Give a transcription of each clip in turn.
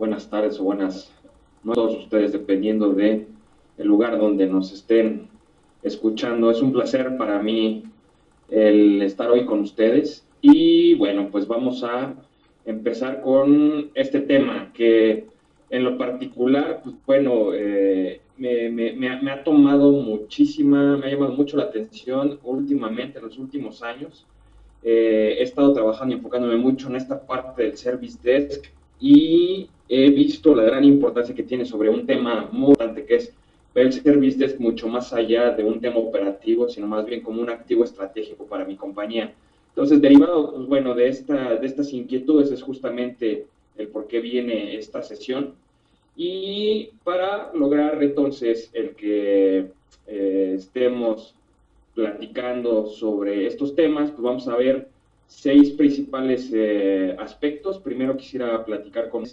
buenas tardes o buenas noches a todos ustedes, dependiendo de el lugar donde nos estén escuchando. Es un placer para mí el estar hoy con ustedes y bueno, pues vamos a empezar con este tema que en lo particular, pues bueno, me ha tomado muchísima, me ha llamado mucho la atención últimamente, en los últimos años. He estado trabajando y enfocándome mucho en esta parte del Service Desk y he visto la gran importancia que tiene sobre un tema muy importante que es ver el Service Desk mucho más allá de un tema operativo, sino más bien como un activo estratégico para mi compañía. Entonces, derivado, pues bueno, de estas inquietudes es justamente el por qué viene esta sesión. Y para lograr entonces el que estemos platicando sobre estos temas, pues vamos a ver 6 principales aspectos. Primero quisiera platicar con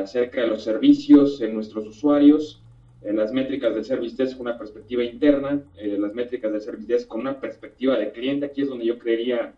acerca de los servicios en nuestros usuarios, las métricas del Service Desk con una perspectiva interna, las métricas del Service Desk con una perspectiva de cliente. Aquí es donde yo creería,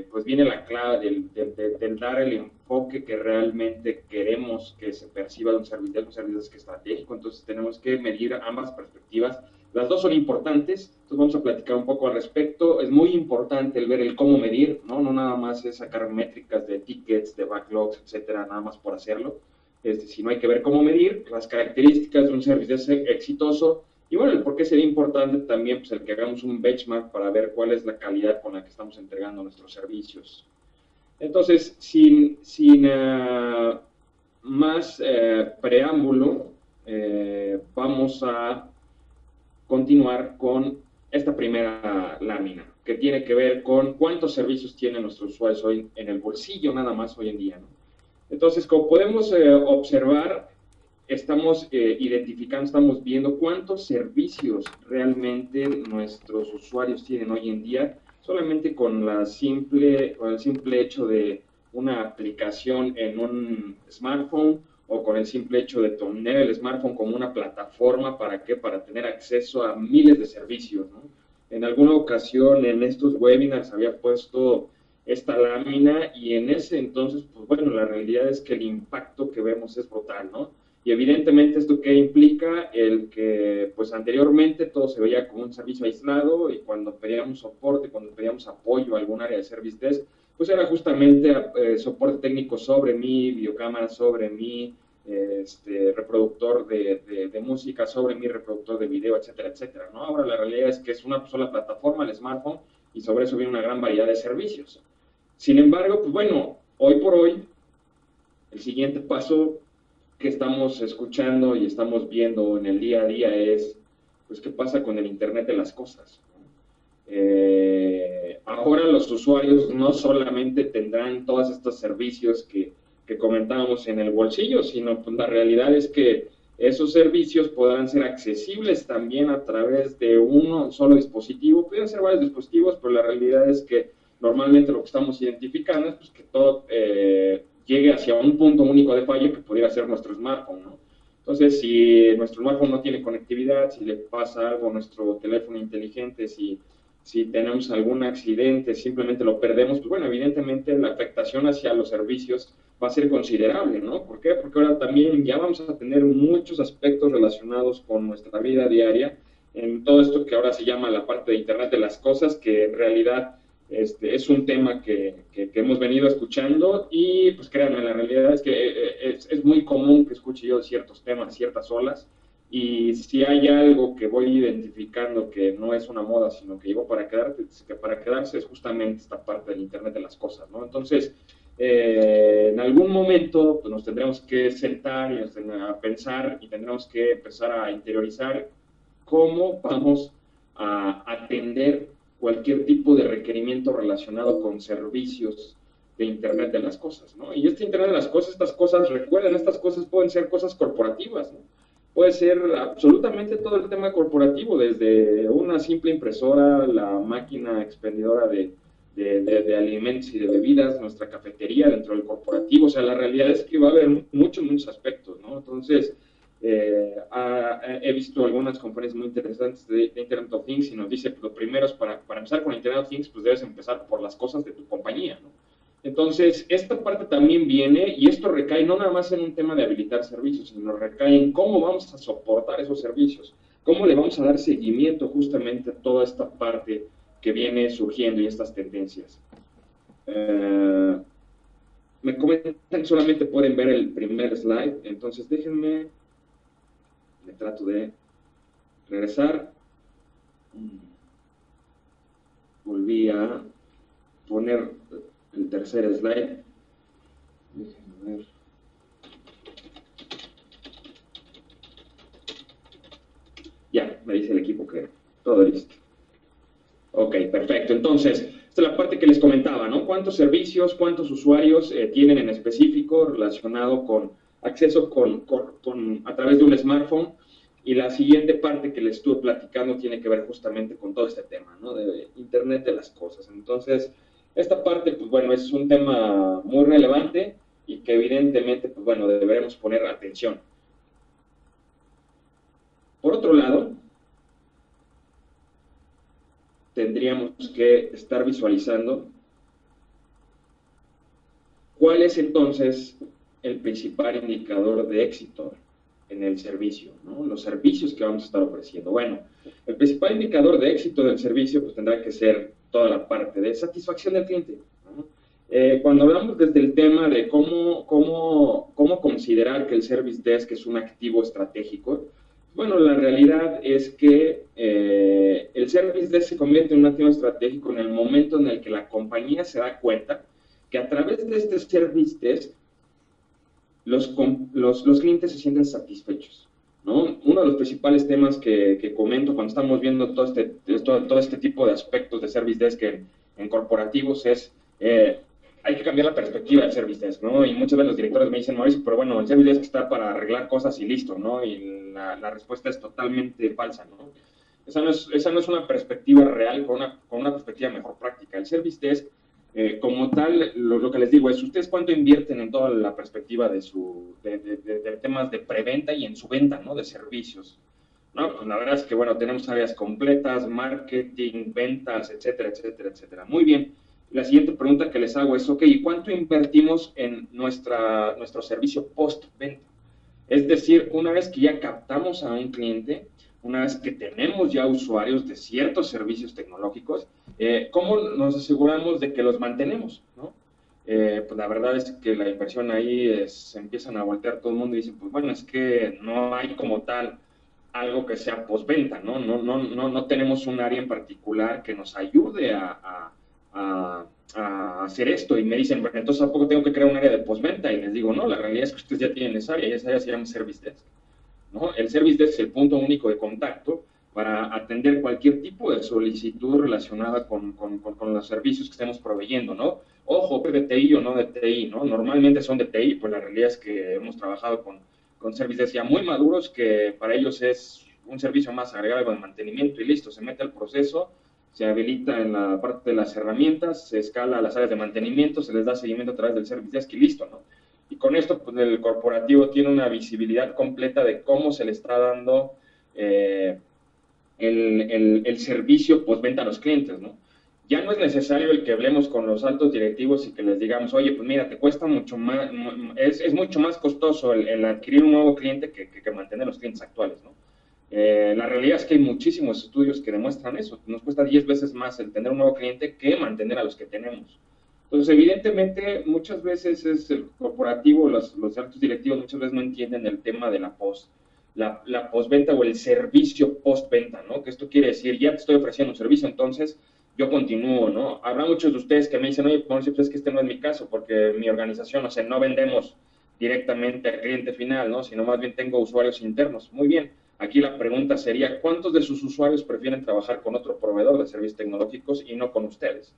pues viene la clave del dar el enfoque que realmente queremos que se perciba de un Service Desk estratégico. Entonces tenemos que medir ambas perspectivas. Las dos son importantes, entonces vamos a platicar un poco al respecto. Es muy importante el ver el cómo medir, ¿no? No nada más es sacar métricas de tickets, de backlogs, etcétera, nada más por hacerlo. Sino hay que ver cómo medir las características de un servicio exitoso y bueno, el por qué sería importante también pues, el que hagamos un benchmark para ver cuál es la calidad con la que estamos entregando nuestros servicios. Entonces, sin más preámbulo, vamos a continuar con esta primera lámina, que tiene que ver con cuántos servicios tienen nuestros usuarios hoy en el bolsillo, nada más hoy en día, ¿no? Entonces, como podemos observar, estamos identificando, estamos viendo cuántos servicios realmente nuestros usuarios tienen hoy en día, solamente con el simple hecho de una aplicación en un smartphone o con el simple hecho de tener el smartphone como una plataforma. ¿Para qué? Para tener acceso a miles de servicios, ¿no? En alguna ocasión en estos webinars había puesto esta lámina y en ese entonces, pues bueno, la realidad es que el impacto que vemos es brutal, ¿no? Y evidentemente esto que implica el que pues anteriormente todo se veía como un servicio aislado y cuando pedíamos soporte, cuando pedíamos apoyo a algún área de Service Desk, pues era justamente soporte técnico sobre mi videocámara, sobre mi reproductor de música, sobre mi reproductor de video, etcétera, etcétera, ¿no? Ahora la realidad es que es una sola plataforma, el smartphone, y sobre eso viene una gran variedad de servicios. Sin embargo, pues bueno, hoy por hoy, el siguiente paso que estamos escuchando y estamos viendo en el día a día es, pues, ¿qué pasa con el Internet de las cosas? Ahora los usuarios no solamente tendrán todos estos servicios que comentábamos en el bolsillo, sino pues, la realidad es que esos servicios podrán ser accesibles también a través de un solo dispositivo. Pueden ser varios dispositivos, pero la realidad es que normalmente lo que estamos identificando es pues, que todo llegue hacia un punto único de fallo que pudiera ser nuestro smartphone, ¿no? Entonces, si nuestro smartphone no tiene conectividad, si le pasa algo a nuestro teléfono inteligente, si tenemos algún accidente, simplemente lo perdemos, pues bueno, evidentemente la afectación hacia los servicios va a ser considerable, ¿no? ¿Por qué? Porque ahora también ya vamos a tener muchos aspectos relacionados con nuestra vida diaria, en todo esto que ahora se llama la parte de Internet de las cosas, que en realidad es un tema que hemos venido escuchando y pues créanme, la realidad es que es muy común que escuche yo ciertos temas, ciertas olas, y si hay algo que voy identificando que no es una moda, sino que llegó para quedarse es justamente esta parte del Internet de las cosas, ¿no? Entonces, en algún momento pues, nos tendremos que sentar y a pensar y tendremos que empezar a interiorizar cómo vamos a atender cualquier tipo de requerimiento relacionado con servicios de Internet de las cosas, ¿no? Y este Internet de las cosas, estas cosas, recuerden, estas cosas pueden ser cosas corporativas, ¿no? Puede ser absolutamente todo el tema corporativo, desde una simple impresora, la máquina expendedora de alimentos y de bebidas, nuestra cafetería dentro del corporativo. O sea, la realidad es que va a haber muchos aspectos, ¿no? Entonces, he visto algunas conferencias muy interesantes de Internet of Things y nos dice, pues, lo primero es para empezar con Internet of Things, pues debes empezar por las cosas de tu compañía, ¿no? Entonces, esta parte también viene, y esto recae no nada más en un tema de habilitar servicios, sino recae en cómo vamos a soportar esos servicios, cómo le vamos a dar seguimiento justamente a toda esta parte que viene surgiendo y estas tendencias. Me comentan que solamente pueden ver el primer slide, entonces déjenme, me trato de regresar. Volví a poner el tercer slide. Déjenme ver. Ya, me dice el equipo que todo listo. Ok, perfecto. Entonces, esta es la parte que les comentaba, ¿no? ¿Cuántos servicios, cuántos usuarios tienen en específico relacionado con acceso a través de un smartphone? Y la siguiente parte que les estuve platicando tiene que ver justamente con todo este tema, ¿no? De Internet de las cosas. Entonces, esta parte, pues bueno, es un tema muy relevante y que evidentemente, pues bueno, deberemos poner atención. Por otro lado, tendríamos que estar visualizando cuál es entonces el principal indicador de éxito en el servicio, ¿no? Los servicios que vamos a estar ofreciendo. Bueno, el principal indicador de éxito del servicio pues tendrá que ser toda la parte de satisfacción del cliente, ¿no? Cuando hablamos desde el tema de cómo considerar que el Service Desk es un activo estratégico, bueno, la realidad es que el Service Desk se convierte en un activo estratégico en el momento en el que la compañía se da cuenta que a través de este Service Desk los clientes se sienten satisfechos, ¿no? Uno de los principales temas que comento cuando estamos viendo todo este tipo de aspectos de Service Desk en corporativos es, hay que cambiar la perspectiva del Service Desk, ¿no? Y muchas veces los directores me dicen, Mauricio, pero bueno, el Service Desk está para arreglar cosas y listo, ¿no? Y la respuesta es totalmente falsa, ¿no? Esa no es una perspectiva real con una perspectiva mejor práctica. El Service Desk como tal, lo que les digo es, ¿ustedes cuánto invierten en toda la perspectiva de temas de preventa y en su venta, ¿no? De servicios? No, pues la verdad es que, bueno, tenemos áreas completas, marketing, ventas, etcétera, etcétera, etcétera. Muy bien. La siguiente pregunta que les hago es, ok, ¿y cuánto invertimos en nuestro servicio post-venta? Es decir, una vez que ya captamos a un cliente, una vez que tenemos ya usuarios de ciertos servicios tecnológicos, ¿cómo nos aseguramos de que los mantenemos, ¿no? Pues la verdad es que la inversión ahí se empiezan a voltear todo el mundo y dicen, pues bueno, es que no hay como tal algo que sea postventa, ¿no? No tenemos un área en particular que nos ayude a hacer esto. Y me dicen, bueno, entonces ¿a poco tengo que crear un área de postventa? Y les digo, no, la realidad es que ustedes ya tienen esa área y esa área se llama Service Desk, ¿no? El Service Desk es el punto único de contacto para atender cualquier tipo de solicitud relacionada con los servicios que estemos proveyendo, ¿no? Ojo, de TI o no de TI, ¿no? Normalmente son de TI, pues la realidad es que hemos trabajado con Service Desk ya muy maduros, que para ellos es un servicio más agregado de mantenimiento y listo, se mete al proceso, se habilita en la parte de las herramientas, se escala a las áreas de mantenimiento, se les da seguimiento a través del Service Desk y listo, ¿no? Y con esto, pues el corporativo tiene una visibilidad completa de cómo se le está dando el servicio postventa a los clientes, ¿no? Ya no es necesario el que hablemos con los altos directivos y que les digamos, oye, pues mira, te cuesta mucho más, es mucho más costoso el adquirir un nuevo cliente que mantener los clientes actuales, ¿no? La realidad es que hay muchísimos estudios que demuestran eso. Nos cuesta 10 veces más el tener un nuevo cliente que mantener a los que tenemos. Entonces, evidentemente, muchas veces es el corporativo, los altos directivos muchas veces no entienden el tema de la postventa o el servicio postventa, ¿no? Que esto quiere decir, ya te estoy ofreciendo un servicio, entonces yo continúo, ¿no? Habrá muchos de ustedes que me dicen, oye, pues es que este no es mi caso, porque mi organización, o sea, no vendemos directamente al cliente final, ¿no? Sino más bien tengo usuarios internos. Muy bien. Aquí la pregunta sería, ¿cuántos de sus usuarios prefieren trabajar con otro proveedor de servicios tecnológicos y no con ustedes?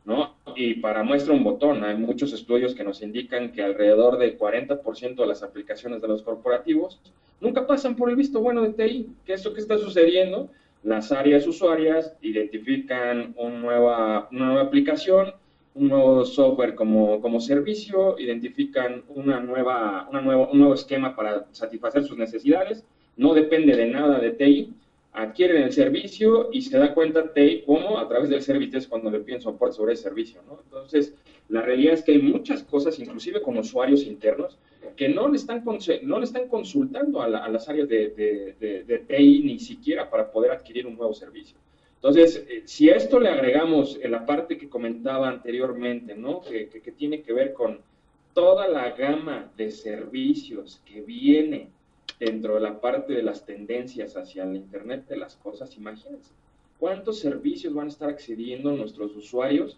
¿No? Y para muestra un botón, hay muchos estudios que nos indican que alrededor del 40% de las aplicaciones de los corporativos nunca pasan por el visto bueno de TI. ¿Qué es lo que está sucediendo? Las áreas usuarias identifican una nueva aplicación, un nuevo software como servicio, identifican un nuevo esquema para satisfacer sus necesidades, no depende de nada de TI, adquieren el servicio y se da cuenta TI cómo a través del servicio es cuando le piden soporte sobre el servicio, ¿no? Entonces, La realidad es que hay muchas cosas, inclusive con usuarios internos, que no le están consultando a las áreas de TI ni siquiera para poder adquirir un nuevo servicio. Entonces, si a esto le agregamos la parte que comentaba anteriormente, ¿no? Que tiene que ver con toda la gama de servicios que viene dentro de la parte de las tendencias hacia el Internet de las cosas, imagínense cuántos servicios van a estar accediendo nuestros usuarios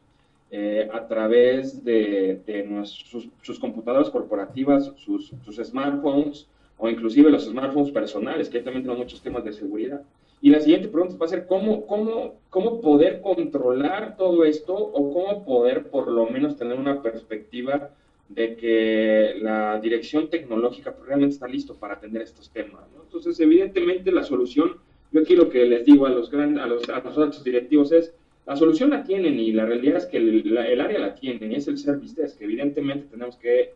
a través de sus computadoras corporativas, sus smartphones o inclusive los smartphones personales, que ahí también tenemos muchos temas de seguridad. Y la siguiente pregunta va a ser cómo poder controlar todo esto o cómo poder por lo menos tener una perspectiva de que la dirección tecnológica realmente está listo para atender estos temas, ¿no? Entonces, evidentemente, la solución, yo aquí lo que les digo a los altos directivos es, la solución la tienen y la realidad es que el área la tienen y es el Service Desk. Evidentemente tenemos que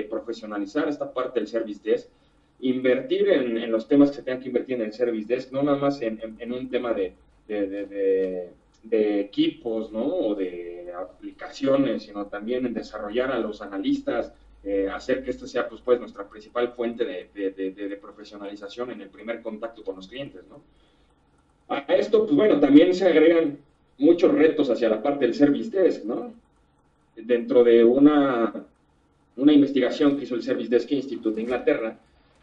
profesionalizar esta parte del Service Desk, invertir en los temas que se tengan que invertir en el Service Desk, no nada más en un tema de equipos, ¿no? O de aplicaciones, sino también en desarrollar a los analistas, hacer que esta sea pues nuestra principal fuente de profesionalización en el primer contacto con los clientes, ¿no? A esto, pues bueno, también se agregan muchos retos hacia la parte del Service Desk, ¿no? Dentro de una investigación que hizo el Service Desk Institute de Inglaterra,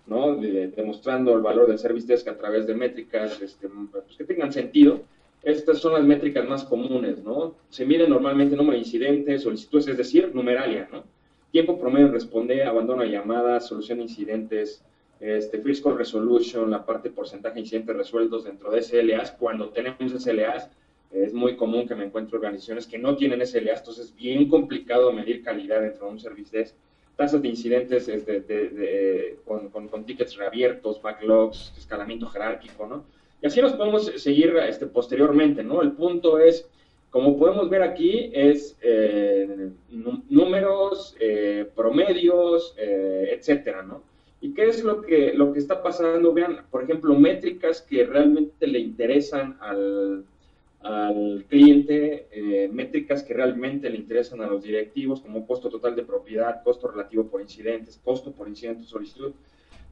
¿no? Demostrando el valor del Service Desk a través de métricas pues que tengan sentido. Estas son las métricas más comunes, ¿no? Se mide normalmente el número de incidentes, solicitudes, es decir, numeralia, ¿no? Tiempo promedio en responder, abandono de llamadas, solución de incidentes, First Call Resolution, la parte porcentaje de incidentes resueltos dentro de SLAs. Cuando tenemos SLAs, es muy común que me encuentre organizaciones que no tienen SLAs, entonces es bien complicado medir calidad dentro de un Service Desk. Tasas de incidentes con tickets reabiertos, backlogs, escalamiento jerárquico, ¿no? Y así nos podemos seguir posteriormente, ¿no? El punto es, como podemos ver aquí, es números, promedios, etcétera, ¿no? ¿Y qué es lo que está pasando? Vean, por ejemplo, métricas que realmente le interesan al cliente, métricas que realmente le interesan a los directivos, como costo total de propiedad, costo relativo por incidentes, costo por incidente solicitud.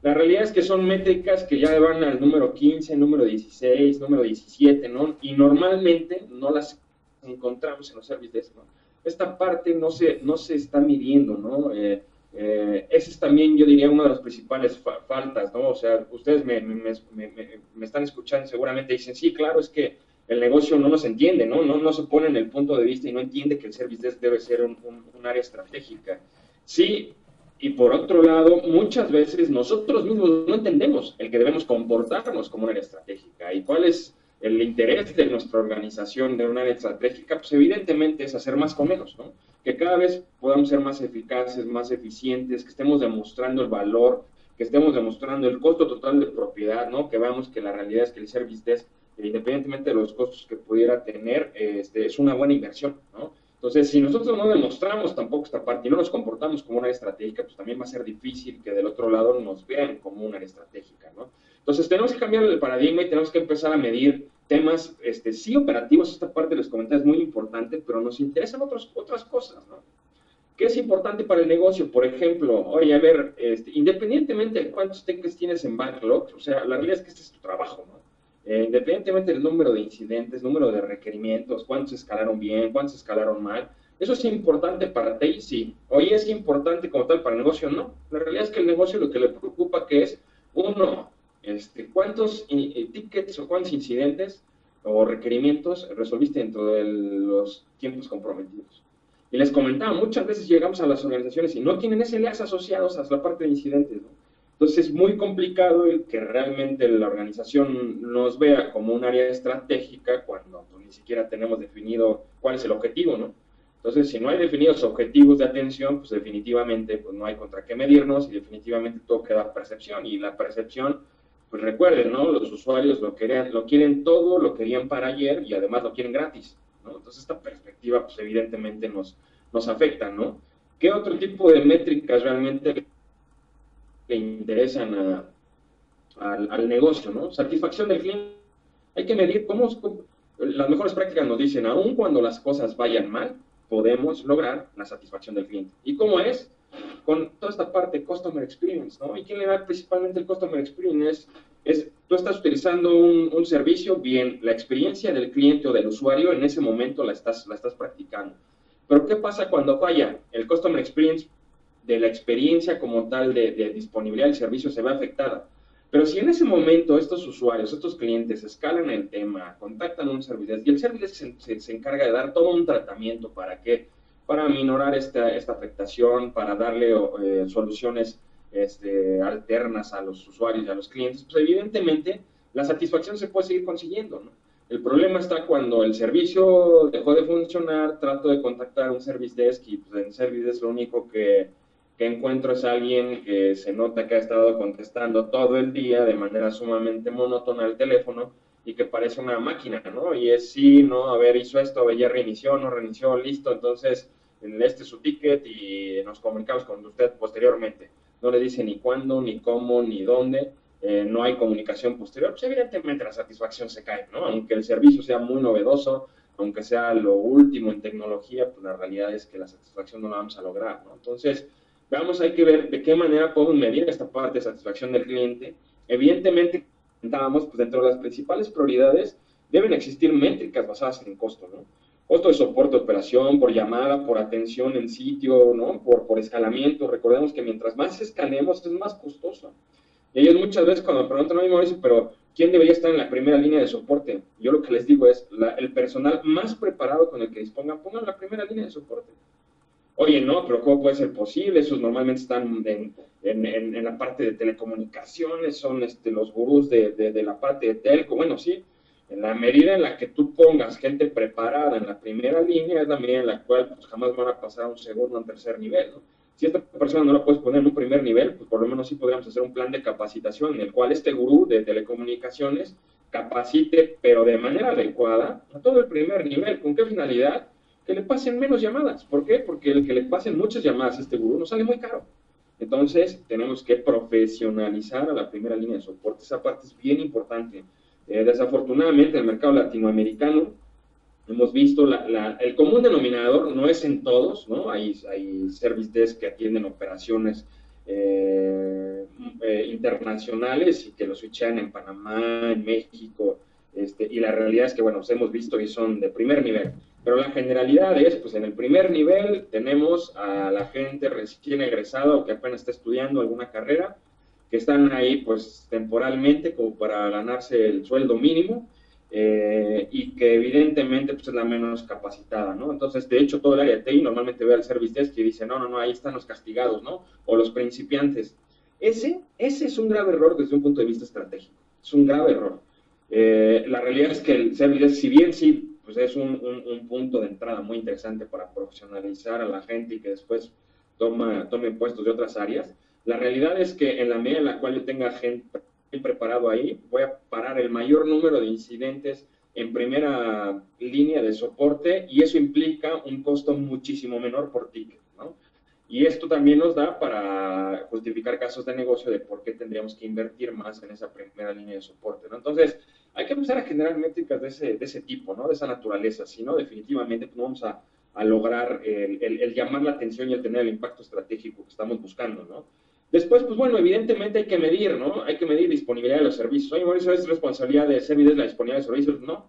La realidad es que son métricas que ya van al número 15, número 16, número 17, ¿no? Y normalmente no las encontramos en los service desk, ¿no? Esta parte no se está midiendo, ¿no? Ese es también, yo diría, una de las principales faltas, ¿no? O sea, ustedes me están escuchando, seguramente dicen, sí, claro, es que el negocio no nos entiende, ¿no? No se pone en el punto de vista y no entiende que el Service Desk debe ser un área estratégica. Sí, y por otro lado, muchas veces nosotros mismos no entendemos el que debemos comportarnos como un área estratégica. ¿Y cuál es el interés de nuestra organización de un área estratégica? Pues evidentemente es hacer más con menos, ¿no? Que cada vez podamos ser más eficaces, más eficientes, que estemos demostrando el valor, que estemos demostrando el costo total de propiedad, ¿no? Que veamos que la realidad es que el Service Desk, independientemente de los costos que pudiera tener, es una buena inversión, ¿no? Entonces, si nosotros no demostramos tampoco esta parte y no nos comportamos como una área estratégica, pues también va a ser difícil que del otro lado nos vean como una área estratégica, ¿no? Entonces, tenemos que cambiar el paradigma y tenemos que empezar a medir temas, sí operativos. Esta parte les comenté es muy importante, pero nos interesan otras cosas, ¿no? ¿Qué es importante para el negocio? Por ejemplo, oye, a ver, independientemente de cuántos tickets tienes en backlog, o sea, la realidad es que este es tu trabajo, ¿no? Independientemente del número de incidentes, número de requerimientos, cuántos escalaron bien, cuántos escalaron mal, ¿eso es importante para ti? Sí. Oye, ¿es importante como tal para el negocio? No. La realidad es que el negocio lo que le preocupa que es, uno, cuántos tickets o cuántos incidentes o requerimientos resolviste dentro de los tiempos comprometidos. Y les comentaba, muchas veces llegamos a las organizaciones y no tienen SLAs asociados a la parte de incidentes, ¿no? Entonces es muy complicado el que realmente la organización nos vea como un área estratégica cuando pues, ni siquiera tenemos definido cuál es el objetivo, ¿no? Entonces, si no hay definidos objetivos de atención, pues definitivamente pues, no hay contra qué medirnos y definitivamente todo queda percepción. Y la percepción, pues recuerden, ¿no? Los usuarios lo quieren todo, lo querían para ayer y además lo quieren gratis, ¿no? Entonces, esta perspectiva, pues evidentemente nos afecta, ¿no? ¿Qué otro tipo de métricas realmente le interesan al negocio, ¿no? Satisfacción del cliente. Hay que medir las mejores prácticas nos dicen, aun cuando las cosas vayan mal, podemos lograr la satisfacción del cliente. ¿Y cómo es? Con toda esta parte Customer Experience, ¿no? ¿Y quién le da principalmente el Customer Experience? Tú estás utilizando un servicio, bien, la experiencia del cliente o del usuario en ese momento la estás practicando. Pero ¿qué pasa cuando falla? El Customer Experience de la experiencia como tal de disponibilidad del servicio se ve afectada. Pero si en ese momento estos usuarios, estos clientes escalan el tema, contactan un service desk y el service desk se encarga de dar todo un tratamiento para que para minorar esta afectación, para darle soluciones alternas a los usuarios y a los clientes, pues evidentemente la satisfacción se puede seguir consiguiendo, ¿no? El problema está cuando el servicio dejó de funcionar, trato de contactar a un service desk y pues en service desk lo único que encuentro es alguien que se nota que ha estado contestando todo el día de manera sumamente monótona al teléfono y que parece una máquina, ¿no? Y es sí, no, a ver, hizo esto, a ver, ya reinició, no reinició, listo, entonces este es su ticket y nos comunicamos con usted posteriormente. No le dice ni cuándo, ni cómo, ni dónde, no hay comunicación posterior, pues evidentemente la satisfacción se cae, ¿no? Aunque el servicio sea muy novedoso, aunque sea lo último en tecnología, pues la realidad es que la satisfacción no la vamos a lograr, ¿no? Entonces, veamos, hay que ver de qué manera podemos medir esta parte de satisfacción del cliente. Evidentemente, comentábamos, pues dentro de las principales prioridades deben existir métricas basadas en costo, ¿no? Costo de soporte de operación, por llamada, por atención en sitio, ¿no? Por escalamiento. Recordemos que mientras más escalemos es más costoso. Y ellos muchas veces cuando me preguntan a mí, Mauricio, pero ¿quién debería estar en la primera línea de soporte? Yo lo que les digo es, el personal más preparado con el que dispongan, pongan la primera línea de soporte. Oye, no, pero ¿cómo puede ser posible? Esos normalmente están en la parte de telecomunicaciones, son los gurús de la parte de telco. Bueno, sí, en la medida en la que tú pongas gente preparada en la primera línea, es la medida en la cual pues, jamás van a pasar a un segundo o un tercer nivel, ¿no? Si esta persona no la puedes poner en un primer nivel, pues por lo menos sí podríamos hacer un plan de capacitación en el cual este gurú de telecomunicaciones capacite, pero de manera adecuada, a todo el primer nivel. ¿Con qué finalidad? Que le pasen menos llamadas. ¿Por qué? Porque el que le pasen muchas llamadas a este gurú nos sale muy caro. Entonces, tenemos que profesionalizar a la primera línea de soporte. Esa parte es bien importante. Desafortunadamente, en el mercado latinoamericano, hemos visto el común denominador, no es en todos, ¿no? Hay service desk que atienden operaciones internacionales y que lo switchan en Panamá, en México, y la realidad es que, bueno, los hemos visto y son de primer nivel. Pero la generalidad es, pues en el primer nivel tenemos a la gente recién egresada o que apenas está estudiando alguna carrera, que están ahí pues temporalmente como para ganarse el sueldo mínimo, y que evidentemente pues, es la menos capacitada, ¿no? Entonces, de hecho, todo el área de TI normalmente ve al service desk y dice, no, ahí están los castigados, ¿no? O los principiantes. Ese es un grave error desde un punto de vista estratégico. Es un grave error. La realidad es que el service desk, si bien sí, pues es un punto de entrada muy interesante para profesionalizar a la gente y que después tome puestos de otras áreas, la realidad es que en la medida en la cual yo tenga gente preparado ahí, voy a parar el mayor número de incidentes en primera línea de soporte y eso implica un costo muchísimo menor por ticket, ¿no? Y esto también nos da para justificar casos de negocio de por qué tendríamos que invertir más en esa primera línea de soporte, ¿no? Entonces, hay que empezar a generar métricas de ese tipo, ¿no? De esa naturaleza, si no, definitivamente pues, no vamos a lograr el llamar la atención y el tener el impacto estratégico que estamos buscando, ¿no? Después, pues bueno, evidentemente hay que medir, ¿no? Hay que medir disponibilidad de los servicios. Oye, Mauricio, ¿es responsabilidad de Servides la disponibilidad de servicios? No.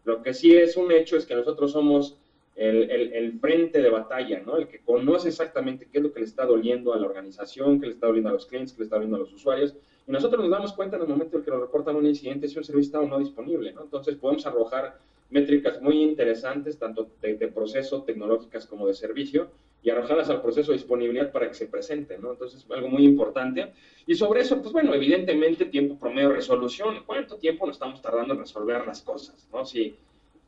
Lo que sí es un hecho es que nosotros somos el frente de batalla, ¿no? El que conoce exactamente qué es lo que le está doliendo a la organización, qué le está doliendo a los clientes, qué le está doliendo a los usuarios. Y nosotros nos damos cuenta en el momento en que nos reportan un incidente si un servicio está o no disponible, ¿no? Entonces podemos arrojar métricas muy interesantes, tanto de proceso, tecnológicas como de servicio, y arrojarlas al proceso de disponibilidad para que se presente, ¿no? Entonces, algo muy importante. Y sobre eso, pues bueno, evidentemente, tiempo promedio de resolución. ¿Cuánto tiempo nos estamos tardando en resolver las cosas, ¿no? Si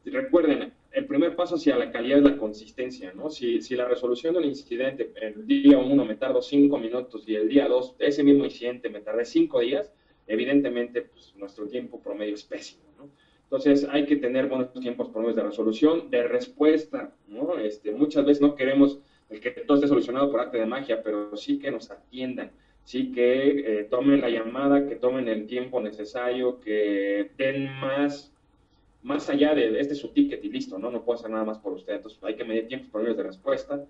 recuerden, el primer paso hacia la calidad es la consistencia, ¿no? Si la resolución del incidente, el día 1 me tardo 5 minutos y el día 2, ese mismo incidente me tardé 5 días, evidentemente, pues nuestro tiempo promedio es pésimo, ¿no? Entonces, hay que tener buenos tiempos promedios de resolución, de respuesta, ¿no? Muchas veces no queremos el que todo esté solucionado por arte de magia, pero sí que nos atiendan, sí que tomen la llamada, que tomen el tiempo necesario, que den más más allá de este es su ticket y listo, ¿no? No puedo hacer nada más por usted. Entonces hay que medir tiempos promedios de respuesta.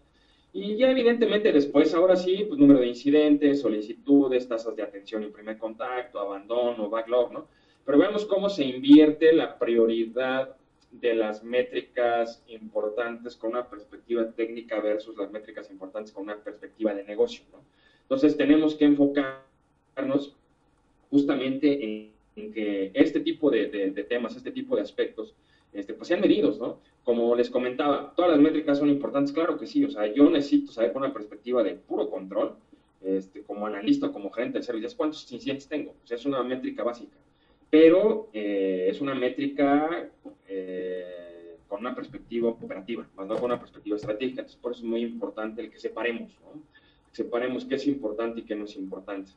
Y ya evidentemente después, ahora sí, pues número de incidentes, solicitudes, tasas de atención en primer contacto, abandono, backlog, ¿no? Pero vemos cómo se invierte la prioridad de las métricas importantes con una perspectiva técnica versus las métricas importantes con una perspectiva de negocio, ¿no? Entonces tenemos que enfocarnos justamente en que este tipo de temas, este tipo de aspectos, pues sean medidos, ¿no? Como les comentaba, ¿todas las métricas son importantes? Claro que sí, o sea, yo necesito saber con una perspectiva de puro control, como analista, como gerente de servicios, cuántos incidentes tengo, o sea, es una métrica básica, pero es una métrica con una perspectiva operativa, más no con una perspectiva estratégica, entonces por eso es muy importante el que separemos, ¿no? Separemos qué es importante y qué no es importante.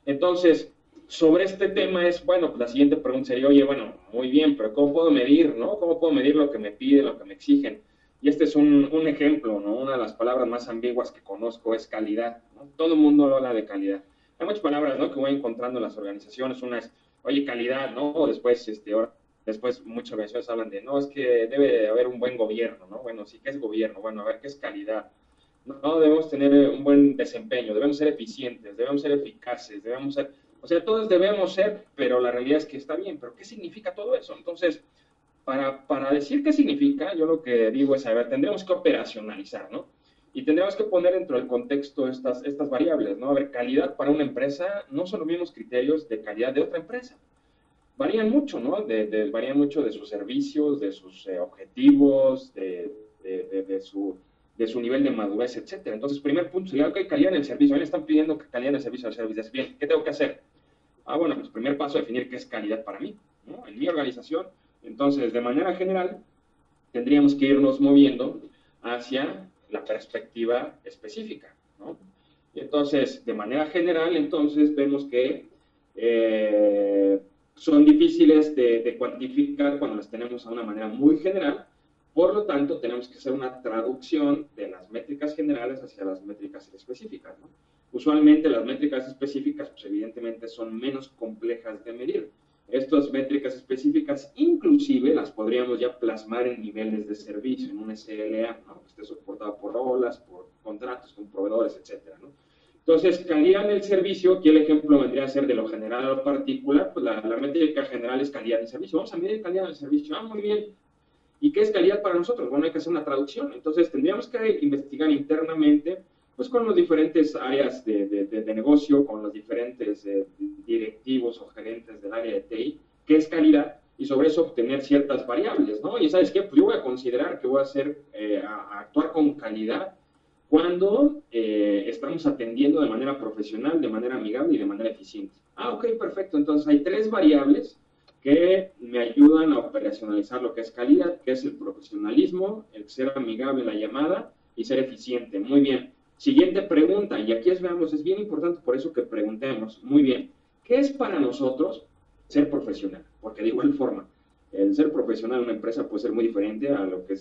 Entonces, sobre este tema es, bueno, la siguiente pregunta sería, oye, bueno, muy bien, pero ¿cómo puedo medir, no? ¿Cómo puedo medir lo que me piden, lo que me exigen? Y este es un ejemplo, ¿no? Una de las palabras más ambiguas que conozco es calidad, ¿no? Todo el mundo habla de calidad. Hay muchas palabras, ¿no? Que voy encontrando en las organizaciones. Una es, oye, calidad, ¿no? O después, después muchas organizaciones hablan de, no, es que debe de haber un buen gobierno, ¿no? Bueno, sí, ¿qué es gobierno? Bueno, a ver, ¿qué es calidad? No, debemos tener un buen desempeño, debemos ser eficientes, debemos ser eficaces, debemos ser, o sea, todos debemos ser, pero la realidad es que está bien, pero ¿qué significa todo eso? Entonces, para decir qué significa, yo lo que digo es, a ver, tendremos que operacionalizar, ¿no? Y tendremos que poner dentro del contexto estas variables, ¿no? A ver, calidad para una empresa no son los mismos criterios de calidad de otra empresa. Varían mucho, ¿no? Varían mucho de sus servicios, de sus objetivos, de su nivel de madurez, etcétera. Entonces, primer punto sería, ok, calidad en el servicio. Me están pidiendo que calidad en el servicio, bien, ¿qué tengo que hacer? Bueno, pues primer paso, definir qué es calidad para mí, ¿no? En mi organización. Entonces, de manera general, tendríamos que irnos moviendo hacia la perspectiva específica, ¿no? Y entonces, de manera general, entonces, vemos que son difíciles de cuantificar cuando las tenemos a una manera muy general. Por lo tanto, tenemos que hacer una traducción de las métricas generales hacia las métricas específicas, ¿no? Usualmente las métricas específicas, pues evidentemente son menos complejas de medir. Estas métricas específicas, inclusive, las podríamos ya plasmar en niveles de servicio, en un SLA, ¿no? Que esté soportado por olas, por contratos con proveedores, etcétera, ¿no? Entonces, calidad del servicio, aquí el ejemplo vendría a ser de lo general a lo particular, pues la métrica general es calidad del servicio. Vamos a medir calidad del servicio. Muy bien. ¿Y qué es calidad para nosotros? Bueno, hay que hacer una traducción. Entonces, tendríamos que investigar internamente, pues con las diferentes áreas de negocio, con los diferentes directivos o gerentes del área de TI, qué es calidad, y sobre eso obtener ciertas variables, ¿no? Y ¿sabes qué? Pues yo voy a considerar que voy a hacer, a actuar con calidad cuando estamos atendiendo de manera profesional, de manera amigable y de manera eficiente. Ok, perfecto. Entonces, hay 3 variables que me ayudan a operacionalizar lo que es calidad, que es el profesionalismo, el ser amigable en la llamada y ser eficiente. Muy bien. Siguiente pregunta, y aquí veamos, es bien importante por eso que preguntemos. Muy bien, ¿qué es para nosotros ser profesional? Porque de igual forma, el ser profesional en una empresa puede ser muy diferente a lo que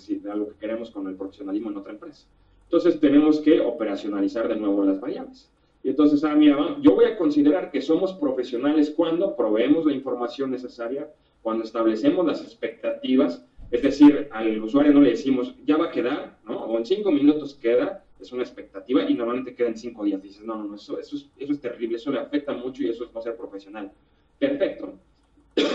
queremos con el profesionalismo en otra empresa. Entonces tenemos que operacionalizar de nuevo las variables. Y entonces, mira, yo voy a considerar que somos profesionales cuando proveemos la información necesaria, cuando establecemos las expectativas, es decir, al usuario no le decimos, ya va a quedar, ¿no? O en 5 minutos queda, es una expectativa y normalmente queda en 5 días. Dices, no, eso es terrible, eso le afecta mucho y eso es no ser profesional. Perfecto.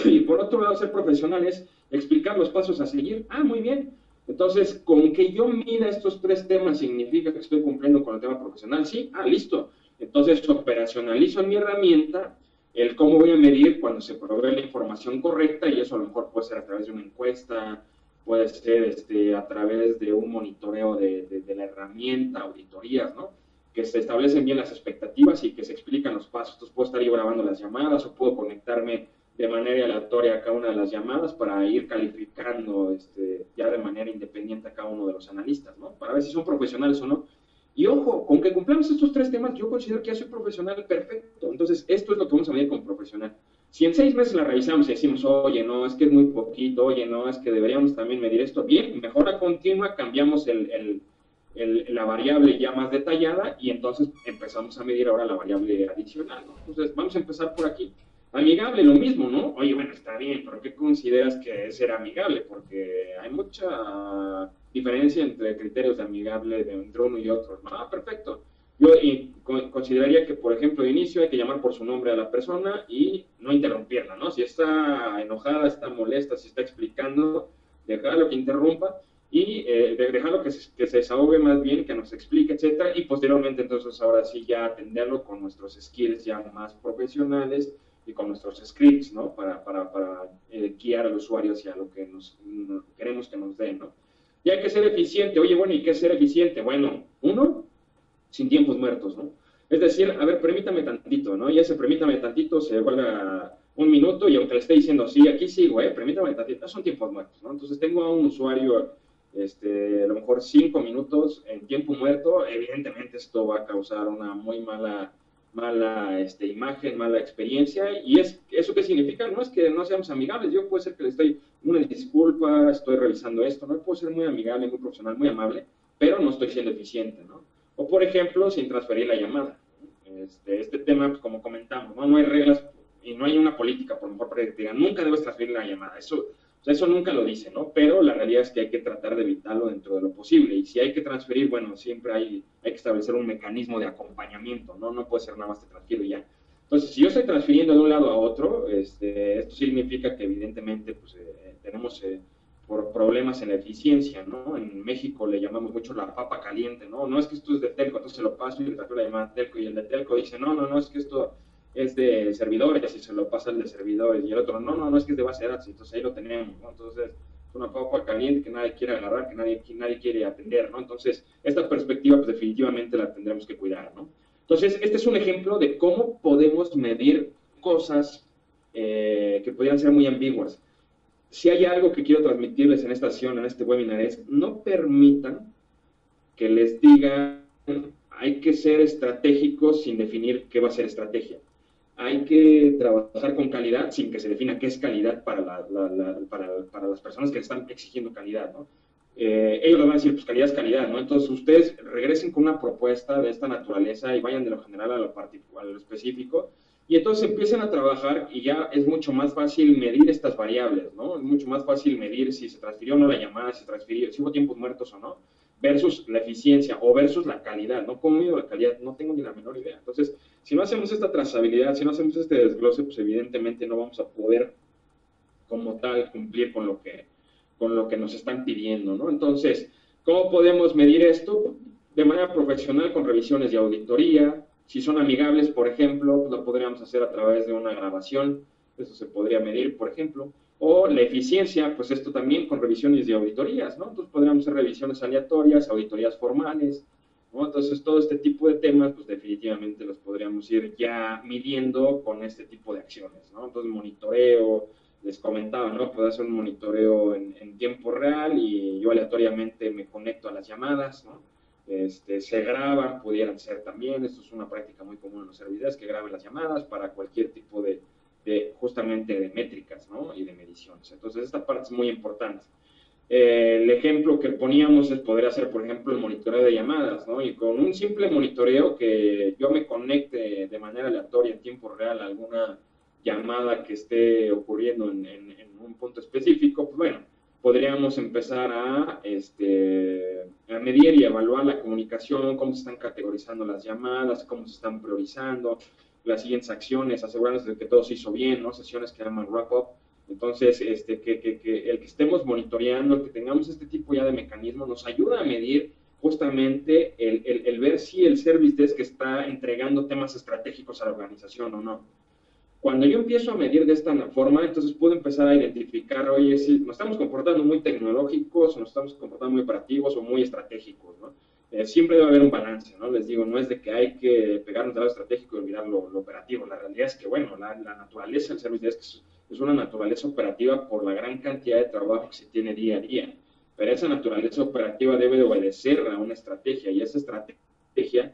Y por otro lado, ser profesional es explicar los pasos a seguir. Muy bien. Entonces, con que yo mida estos 3 temas, ¿significa que estoy cumpliendo con el tema profesional? Sí, listo. Entonces, operacionalizo en mi herramienta el cómo voy a medir cuando se provee la información correcta, y eso a lo mejor puede ser a través de una encuesta, puede ser a través de un monitoreo de la herramienta, auditorías, ¿no? Que se establecen bien las expectativas y que se explican los pasos. Entonces, puedo estar yo grabando las llamadas o puedo conectarme de manera aleatoria a cada una de las llamadas para ir calificando ya de manera independiente a cada uno de los analistas, ¿no? Para ver si son profesionales o no. Y ojo, con que cumplamos estos 3 temas, yo considero que ya soy profesional perfecto. Entonces, esto es lo que vamos a medir como profesional. Si en 6 meses la revisamos y decimos, oye, no, es que es muy poquito, oye, no, es que deberíamos también medir esto, bien, mejora continua, cambiamos la variable ya más detallada y entonces empezamos a medir ahora la variable adicional, ¿no? Entonces, vamos a empezar por aquí. Amigable, lo mismo, ¿no? Oye, bueno, está bien, pero ¿qué consideras que es ser amigable? Porque hay mucha diferencia entre criterios de amigable entre uno y otro. Ah, perfecto. Yo consideraría que, por ejemplo, de inicio hay que llamar por su nombre a la persona y no interrumpirla, ¿no? Si está enojada, está molesta, si está explicando, dejarlo que interrumpa y dejarlo que se desahogue más bien, que nos explique, etcétera, y posteriormente entonces ahora sí ya atenderlo con nuestros skills ya más profesionales y con nuestros scripts, ¿no? Para guiar al usuario hacia lo que queremos que nos den, ¿no? Y hay que ser eficiente. Oye, bueno, ¿y qué es ser eficiente? Bueno, uno, sin tiempos muertos, ¿no? Es decir, a ver, permítame tantito, ¿no? Y ese permítame tantito se vuelve a un minuto y aunque le esté diciendo, sí, aquí sigo, permítame tantito, son tiempos muertos, ¿no? Entonces tengo a un usuario, a lo mejor 5 minutos en tiempo muerto, evidentemente esto va a causar una muy mala imagen, mala experiencia, y ¿eso qué significa? No es que no seamos amigables, yo puede ser que le estoy, una disculpa, estoy revisando esto, no puedo ser muy amigable, muy profesional, muy amable, pero no estoy siendo eficiente, ¿no? O por ejemplo, sin transferir la llamada. Este tema, pues, como comentamos, ¿no? No hay reglas y no hay una política, por lo mejor, para que digan, nunca debes transferir la llamada. Eso nunca lo dice, ¿no? Pero la realidad es que hay que tratar de evitarlo dentro de lo posible. Y si hay que transferir, bueno, siempre hay que establecer un mecanismo de acompañamiento, ¿no? No puede ser nada más te transfiero y ya. Entonces, si yo estoy transfiriendo de un lado a otro, esto significa que evidentemente pues, tenemos por problemas en la eficiencia, ¿no? En México le llamamos mucho la papa caliente, ¿no? No es que esto es de Telco, entonces se lo paso y le transfiero la llamada a Telco, y el de Telco dice, no, es que esto es de servidores y se lo pasa al de servidores, y el otro, no, es que es de base de datos, entonces ahí lo tenemos, ¿no? Entonces, es una papa caliente que nadie quiere agarrar, que nadie quiere atender, ¿no? Entonces, esta perspectiva, pues definitivamente la tendremos que cuidar, ¿no? Entonces, este es un ejemplo de cómo podemos medir cosas que podrían ser muy ambiguas. Si hay algo que quiero transmitirles en esta sesión, en este webinar, es no permitan que les digan hay que ser estratégicos sin definir qué va a ser estrategia. Hay que trabajar con calidad sin que se defina qué es calidad para las personas que están exigiendo calidad, ¿no? Ellos les van a decir, pues calidad es calidad, ¿no? Entonces ustedes regresen con una propuesta de esta naturaleza y vayan de lo general a lo particular, a lo específico, y entonces empiecen a trabajar y ya es mucho más fácil medir estas variables, ¿no? Es mucho más fácil medir si se transfirió o no la llamada, si hubo tiempos muertos o no, versus la eficiencia o versus la calidad, ¿no? ¿Cómo mido la calidad? No tengo ni la menor idea. Entonces, si no hacemos esta trazabilidad, si no hacemos este desglose, pues evidentemente no vamos a poder como tal cumplir con lo que nos están pidiendo, ¿no? Entonces, ¿cómo podemos medir esto? De manera profesional con revisiones de auditoría. Si son amigables, por ejemplo, pues lo podríamos hacer a través de una grabación. Eso se podría medir, por ejemplo. O la eficiencia, pues esto también con revisiones de auditorías, ¿no? Entonces podríamos hacer revisiones aleatorias, auditorías formales, ¿no? Entonces todo este tipo de temas, pues definitivamente los podríamos ir ya midiendo con este tipo de acciones, ¿no? Entonces monitoreo, les comentaba, ¿no? Puedo hacer un monitoreo en tiempo real y yo aleatoriamente me conecto a las llamadas, ¿no? Se graban, pudieran ser también, esto es una práctica muy común en los servidores, que graben las llamadas para cualquier tipo justamente de métricas, ¿no? Y de mediciones. Entonces esta parte es muy importante. El ejemplo que poníamos es poder hacer, por ejemplo, el monitoreo de llamadas, ¿no? Y con un simple monitoreo que yo me conecte de manera aleatoria en tiempo real a alguna llamada que esté ocurriendo en un punto específico, pues bueno, podríamos empezar a medir y evaluar la comunicación, cómo se están categorizando las llamadas, cómo se están priorizando, las siguientes acciones, asegurarnos de que todo se hizo bien, ¿no? Sesiones que llaman wrap-up. Entonces, que el que estemos monitoreando, el que tengamos este tipo ya de mecanismos, nos ayuda a medir justamente el ver si el service desk está entregando temas estratégicos a la organización o no. Cuando yo empiezo a medir de esta forma, entonces puedo empezar a identificar, oye, si nos estamos comportando muy tecnológicos, o nos estamos comportando muy operativos o muy estratégicos, ¿no? Siempre debe haber un balance, ¿no? Les digo, no es de que hay que pegarnos al lado estratégico y olvidar lo operativo. La realidad es que, bueno, la naturaleza del service desk es una naturaleza operativa por la gran cantidad de trabajo que se tiene día a día. Pero esa naturaleza operativa debe de obedecer a una estrategia, y esa estrategia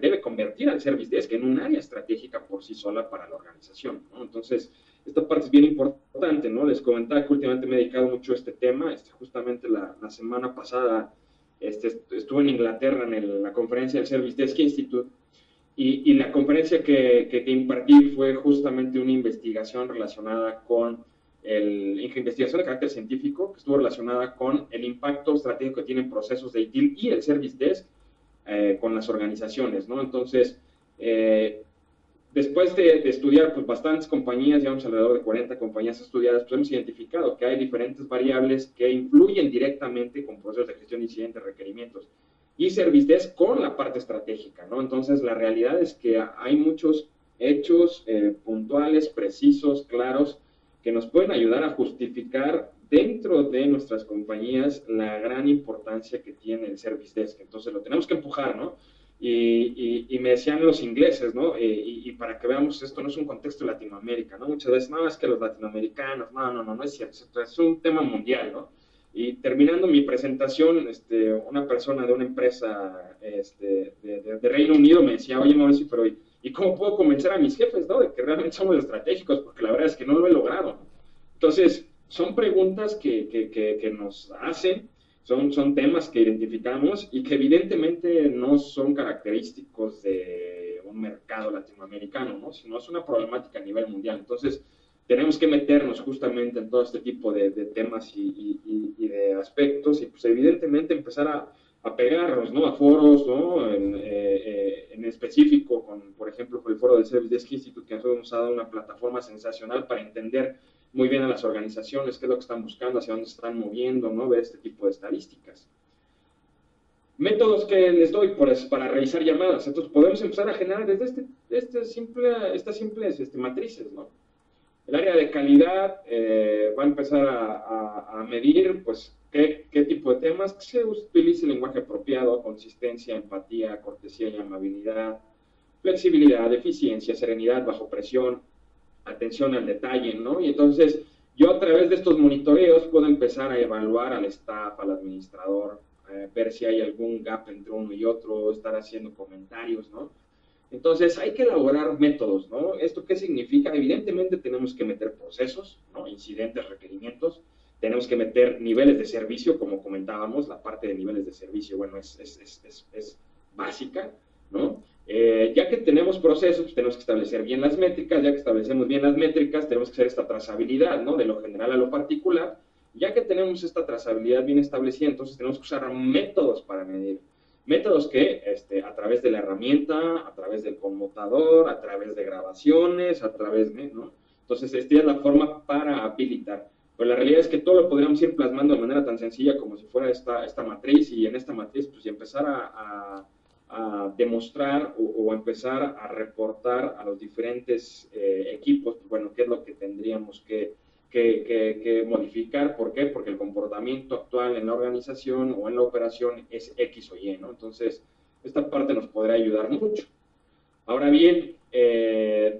debe convertir al service desk en un área estratégica por sí sola para la organización, ¿no? Entonces, esta parte es bien importante, ¿no? Les comentaba que últimamente me he dedicado mucho a este tema. Justamente la semana pasada estuve en Inglaterra en la conferencia del Service Desk Institute, y la conferencia que impartí fue justamente una investigación relacionada con investigación de carácter científico, que estuvo relacionada con el impacto estratégico que tienen procesos de ITIL y el Service Desk con las organizaciones, ¿no? Entonces, después de estudiar pues, bastantes compañías, llevamos alrededor de 40 compañías estudiadas, pues hemos identificado que hay diferentes variables que influyen directamente con procesos de gestión de incidentes, requerimientos y Service Desk con la parte estratégica, ¿no? Entonces, la realidad es que hay muchos hechos puntuales, precisos, claros, que nos pueden ayudar a justificar dentro de nuestras compañías la gran importancia que tiene el Service Desk. Entonces, lo tenemos que empujar, ¿no? Y me decían los ingleses, ¿no? Y para que veamos, esto no es un contexto de Latinoamérica, ¿no? Muchas veces, no, es que los latinoamericanos, no es cierto, es un tema mundial, ¿no? Y terminando mi presentación, una persona de una empresa de Reino Unido me decía, oye Mauricio, pero ¿y cómo puedo convencer a mis jefes, ¿no? De que realmente somos estratégicos? Porque la verdad es que no lo he logrado. Entonces, son preguntas que nos hacen, son temas que identificamos y que evidentemente no son característicos de un mercado latinoamericano, ¿no? Sino es una problemática a nivel mundial. Entonces, tenemos que meternos justamente en todo este tipo de temas y de aspectos y pues evidentemente empezar a pegarnos, ¿no? A foros, ¿no? En específico, por ejemplo, con el foro del Service Desk Institute, que nosotros hemos dado una plataforma sensacional para entender muy bien a las organizaciones, qué es lo que están buscando, hacia dónde se están moviendo, ¿no? Ver este tipo de estadísticas. Métodos que les doy para realizar llamadas. Entonces, podemos empezar a generar desde estas simples matrices, ¿no? El área de calidad va a empezar a medir, pues, qué tipo de temas, que se utilice el lenguaje apropiado, consistencia, empatía, cortesía y amabilidad, flexibilidad, eficiencia, serenidad bajo presión, atención al detalle, ¿no? Y entonces, yo a través de estos monitoreos puedo empezar a evaluar al staff, al administrador, ver si hay algún gap entre uno y otro, estar haciendo comentarios, ¿no? Entonces, hay que elaborar métodos, ¿no? ¿Esto qué significa? Evidentemente tenemos que meter procesos, ¿no? Incidentes, requerimientos, tenemos que meter niveles de servicio, como comentábamos, la parte de niveles de servicio, bueno, es básica, ¿no? Ya que tenemos procesos, pues tenemos que establecer bien las métricas, ya que establecemos bien las métricas, tenemos que hacer esta trazabilidad, ¿no? De lo general a lo particular, ya que tenemos esta trazabilidad bien establecida, entonces tenemos que usar métodos para medir. Métodos que a través de la herramienta, a través del conmutador, a través de grabaciones, a través de, ¿no? Entonces, esta es la forma para habilitar. Pero la realidad es que todo lo podríamos ir plasmando de manera tan sencilla como si fuera esta matriz, y en esta matriz, pues, y empezar a demostrar o empezar a reportar a los diferentes equipos, pues, bueno, qué es lo que tendríamos que modificar. ¿Por qué? Porque el comportamiento actual en la organización o en la operación es X o Y, ¿no? Entonces, esta parte nos podrá ayudar mucho. Ahora bien,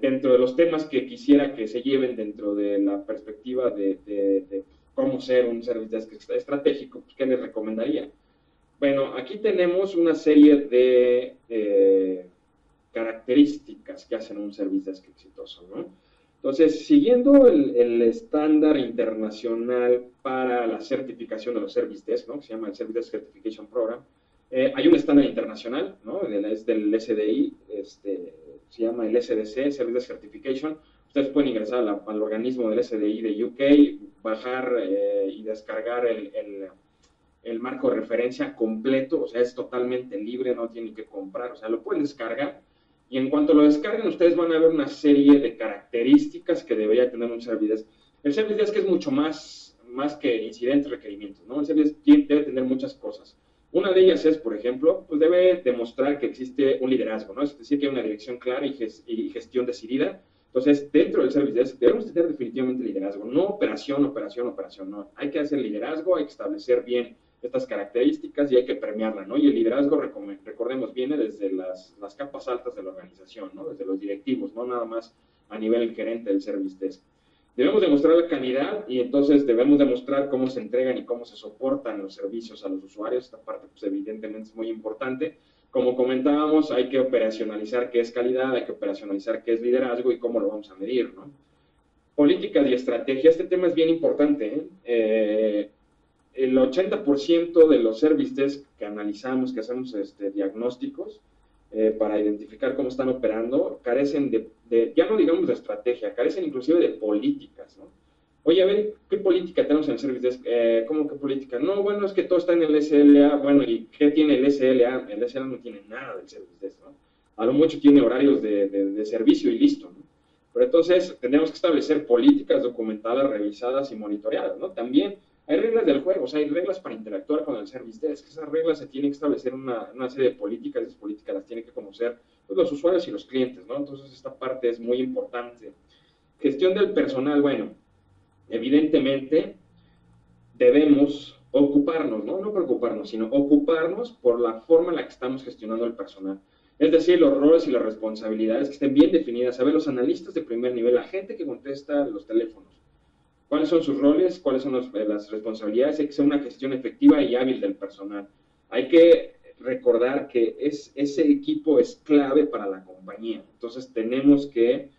dentro de los temas que quisiera que se lleven dentro de la perspectiva de cómo ser un service desk estratégico, pues, ¿qué les recomendaría? Bueno, aquí tenemos una serie de características que hacen un service desk exitoso, ¿no? Entonces, siguiendo el estándar internacional para la certificación de los Service Desk, ¿no? Que se llama el Service Desk Certification Program, hay un estándar internacional, ¿no? Es del SDI, se llama el SDC, Service Desk Certification. Ustedes pueden ingresar al organismo del SDI de UK, bajar y descargar el marco de referencia completo, o sea, es totalmente libre, no tienen que comprar, o sea, lo pueden descargar. Y en cuanto lo descarguen, ustedes van a ver una serie de características que debería tener un Service Desk. El Service Desk es mucho más que incidentes, requerimientos, ¿no? El Service Desk debe tener muchas cosas. Una de ellas es, por ejemplo, pues debe demostrar que existe un liderazgo, ¿no? Es decir, que hay una dirección clara y gestión decidida. Entonces, dentro del Service Desk debemos tener definitivamente liderazgo, no operación, no. Hay que hacer liderazgo, hay que establecer bien estas características y hay que premiarla, ¿no? Y el liderazgo, recordemos, viene desde las capas altas de la organización, ¿no? Desde los directivos, no nada más a nivel gerente del Service Desk. Debemos demostrar la calidad y entonces debemos demostrar cómo se entregan y cómo se soportan los servicios a los usuarios. Esta parte, pues, evidentemente es muy importante. Como comentábamos, hay que operacionalizar qué es calidad, hay que operacionalizar qué es liderazgo y cómo lo vamos a medir, ¿no? Políticas y estrategia, este tema es bien importante, el 80% de los service desk que analizamos, que hacemos diagnósticos, para identificar cómo están operando, carecen ya no digamos de estrategia, carecen inclusive de políticas, ¿no? Oye, a ver, ¿qué política tenemos en el Service Desk? ¿Cómo que política? No, bueno, es que todo está en el SLA. Bueno, ¿y qué tiene el SLA? El SLA no tiene nada del Service Desk, ¿no? A lo mucho tiene horarios de servicio y listo, ¿no? Pero entonces tendríamos que establecer políticas documentadas, revisadas y monitoreadas, ¿no? También hay reglas del juego, o sea, hay reglas para interactuar con el Service Desk. Esas reglas se tienen que establecer una serie de políticas, esas políticas las tienen que conocer pues, los usuarios y los clientes, ¿no? Entonces esta parte es muy importante. Gestión del personal, bueno, evidentemente debemos ocuparnos, ¿no? No preocuparnos, sino ocuparnos por la forma en la que estamos gestionando el personal. Es decir, los roles y las responsabilidades que estén bien definidas. Saber los analistas de primer nivel, la gente que contesta los teléfonos, cuáles son sus roles, cuáles son las responsabilidades, hay que hacer una gestión efectiva y hábil del personal. Hay que recordar que ese equipo es clave para la compañía. Entonces tenemos que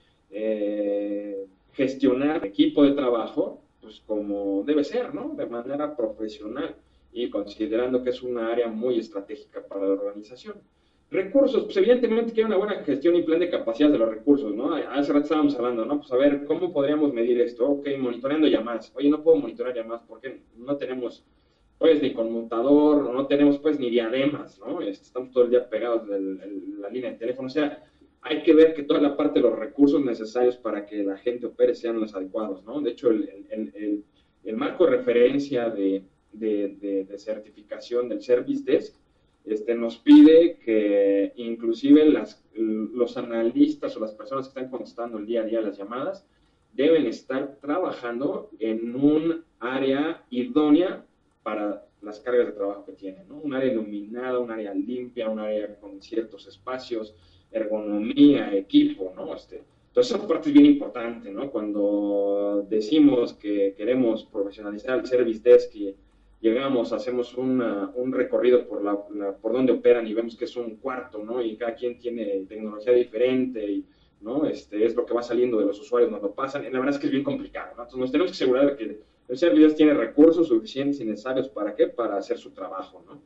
gestionar equipo de trabajo pues como debe ser, ¿no? De manera profesional y considerando que es una área muy estratégica para la organización. Recursos, pues evidentemente que hay una buena gestión y plan de capacidad de los recursos, ¿no? Hace rato estábamos hablando, ¿no? Pues a ver, ¿cómo podríamos medir esto? Ok, monitoreando llamadas. Oye, no puedo monitorear llamadas porque no tenemos, pues, ni conmutador, no tenemos, pues, ni diademas, ¿no? Estamos todo el día pegados de la línea de teléfono. O sea, hay que ver que toda la parte de los recursos necesarios para que la gente opere sean los adecuados, ¿no? De hecho, el marco de referencia de certificación del Service Desk nos pide que inclusive los analistas o las personas que están contestando el día a día las llamadas deben estar trabajando en un área idónea para las cargas de trabajo que tienen, ¿no? Un área iluminada, un área limpia, un área con ciertos espacios, ergonomía, equipo, ¿no? Entonces esa parte es bien importante, ¿no? Cuando decimos que queremos profesionalizar el Service Desk y llegamos, hacemos un recorrido por donde operan y vemos que es un cuarto, ¿no? Y cada quien tiene tecnología diferente y, ¿no? Es lo que va saliendo de los usuarios cuando pasan. Y la verdad es que es bien complicado, ¿no? Entonces nos tenemos que asegurar de que el Service tiene recursos suficientes y necesarios ¿para qué? Para hacer su trabajo, ¿no?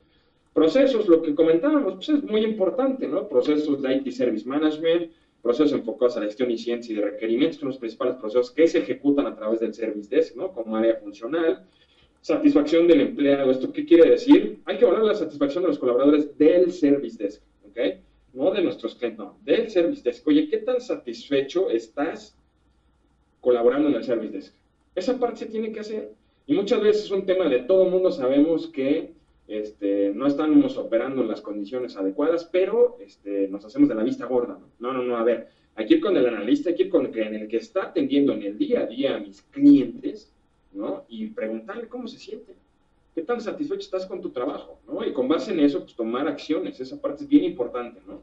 Procesos, lo que comentábamos, pues es muy importante, ¿no? Procesos de IT Service Management, procesos enfocados a la gestión y ciencia y de requerimientos, son los principales procesos que se ejecutan a través del Service Desk, ¿no? Como área funcional. Satisfacción del empleado. ¿Esto qué quiere decir? Hay que valorar la satisfacción de los colaboradores del Service Desk, ¿ok? No de nuestros clientes, no, del Service Desk. Oye, ¿qué tan satisfecho estás colaborando en el Service Desk? Esa parte se tiene que hacer. Y muchas veces es un tema de todo el mundo sabemos que no estamos operando en las condiciones adecuadas, pero nos hacemos de la vista gorda. No, a ver, hay que ir con el analista, hay que ir con el que está atendiendo en el día a día a mis clientes, ¿no? Y preguntarle cómo se siente, qué tan satisfecho estás con tu trabajo, ¿no? Y con base en eso, pues tomar acciones, esa parte es bien importante, ¿no?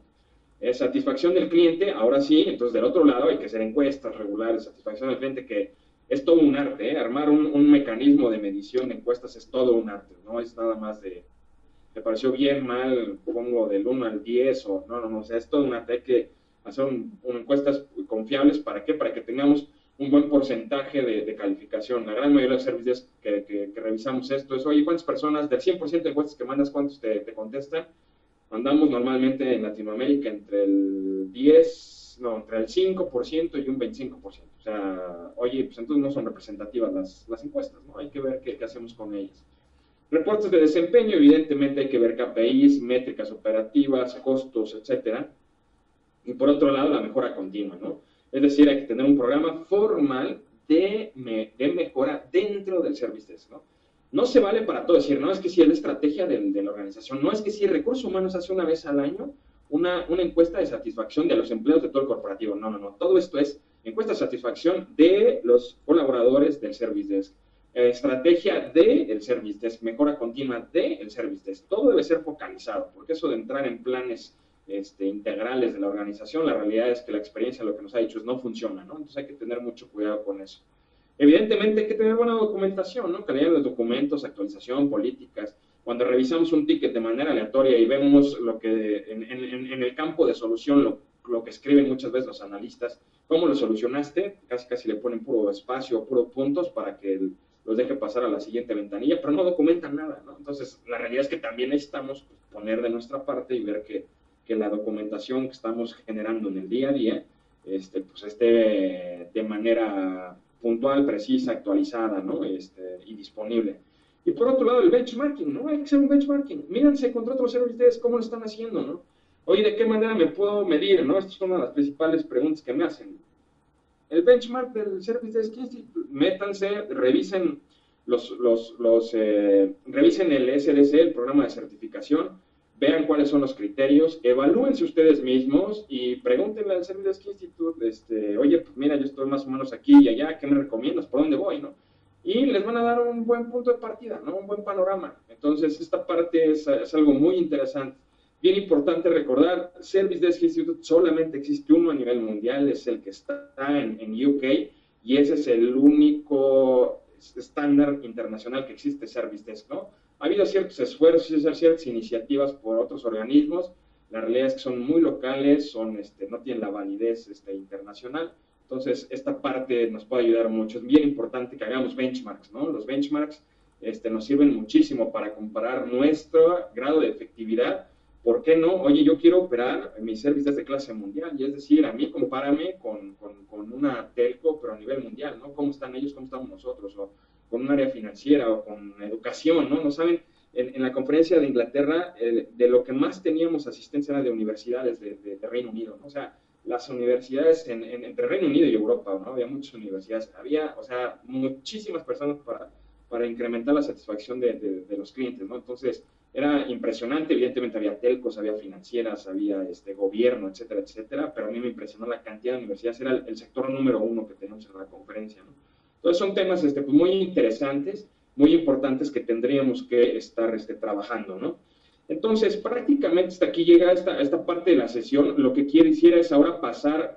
Satisfacción del cliente, ahora sí, entonces del otro lado hay que hacer encuestas regulares, satisfacción del cliente, que es todo un arte, ¿eh? Armar un mecanismo de medición de encuestas es todo un arte, no es nada más de, me pareció bien, mal, pongo del 1 al 10, o no, o sea, es todo un arte, hay que hacer encuestas confiables, ¿para qué? Para que tengamos un buen porcentaje de calificación. La gran mayoría de los servicios que revisamos esto es, oye, ¿cuántas personas, del 100% de encuestas que mandas, cuántos te contestan? Mandamos normalmente en Latinoamérica entre entre el 5% y un 25%. O sea, oye, pues entonces no son representativas las encuestas, ¿no? Hay que ver qué hacemos con ellas. Reportes de desempeño, evidentemente hay que ver KPIs, métricas operativas, costos, etcétera. Y por otro lado, la mejora continua, ¿no? Es decir, hay que tener un programa formal de mejora dentro del Service Desk, ¿no? No se vale para todo decir, no es que si es la estrategia de la organización, no es que si Recursos Humanos hace una vez al año una encuesta de satisfacción de los empleados de todo el corporativo. No. Todo esto es encuesta de satisfacción de los colaboradores del Service Desk. Estrategia del Service Desk, mejora continua del Service Desk. Todo debe ser focalizado, porque eso de entrar en planes integrales de la organización, la realidad es que la experiencia lo que nos ha dicho es no funciona, ¿no? Entonces hay que tener mucho cuidado con eso. Evidentemente hay que tener buena documentación, ¿no? Calidad de los documentos, actualización, políticas. Cuando revisamos un ticket de manera aleatoria y vemos lo que en el campo de solución, lo que escriben muchas veces los analistas, ¿cómo lo solucionaste? Casi le ponen puro espacio, puro puntos para que los deje pasar a la siguiente ventanilla, pero no documentan nada, ¿no? Entonces, la realidad es que también necesitamos poner de nuestra parte y ver que que la documentación que estamos generando en el día a día pues esté de manera puntual, precisa, actualizada, ¿no? Y disponible. Y por otro lado, el benchmarking, ¿no? Hay que hacer un benchmarking. Mírense contra otros servicios cómo lo están haciendo, ¿no? Oye, ¿de qué manera me puedo medir, no? Estas son una de las principales preguntas que me hacen. El benchmark del Service Desk Institute, métanse, revisen revisen el SDC, el programa de certificación, vean cuáles son los criterios, evalúense ustedes mismos y pregúntenle al Service Desk Institute, oye, pues mira, yo estoy más o menos aquí y allá, ¿qué me recomiendas? ¿Por dónde voy? ¿No? Y les van a dar un buen punto de partida, ¿no? Un buen panorama. Entonces, esta parte es algo muy interesante. Bien importante recordar, Service Desk Institute solamente existe uno a nivel mundial, es el que está en UK, y ese es el único estándar internacional que existe, Service Desk, ¿no? Ha habido ciertos esfuerzos, ciertas iniciativas por otros organismos, la realidad es que son muy locales, no tienen la validez internacional, entonces esta parte nos puede ayudar mucho. Es bien importante que hagamos benchmarks, ¿no? Los benchmarks nos sirven muchísimo para comparar nuestro grado de efectividad. ¿Por qué no? Oye, yo quiero operar mis servicios de clase mundial, y es decir, a mí compárame con una telco, pero a nivel mundial, ¿no? ¿Cómo están ellos? ¿Cómo estamos nosotros? O con un área financiera o con educación, ¿no? No saben, en la conferencia de Inglaterra, de lo que más teníamos asistencia era de universidades de Reino Unido, ¿no? O sea, las universidades entre Reino Unido y Europa, ¿no? Había muchas universidades, había, o sea, muchísimas personas para incrementar la satisfacción de los clientes, ¿no? Entonces, era impresionante, evidentemente había telcos, había financieras, había gobierno, etcétera, etcétera, pero a mí me impresionó la cantidad de universidades, era el sector número uno que teníamos en la conferencia, ¿no? Entonces son temas pues muy interesantes, muy importantes que tendríamos que estar trabajando, ¿no? Entonces, prácticamente hasta aquí llega esta parte de la sesión. Lo que quisiera es ahora pasar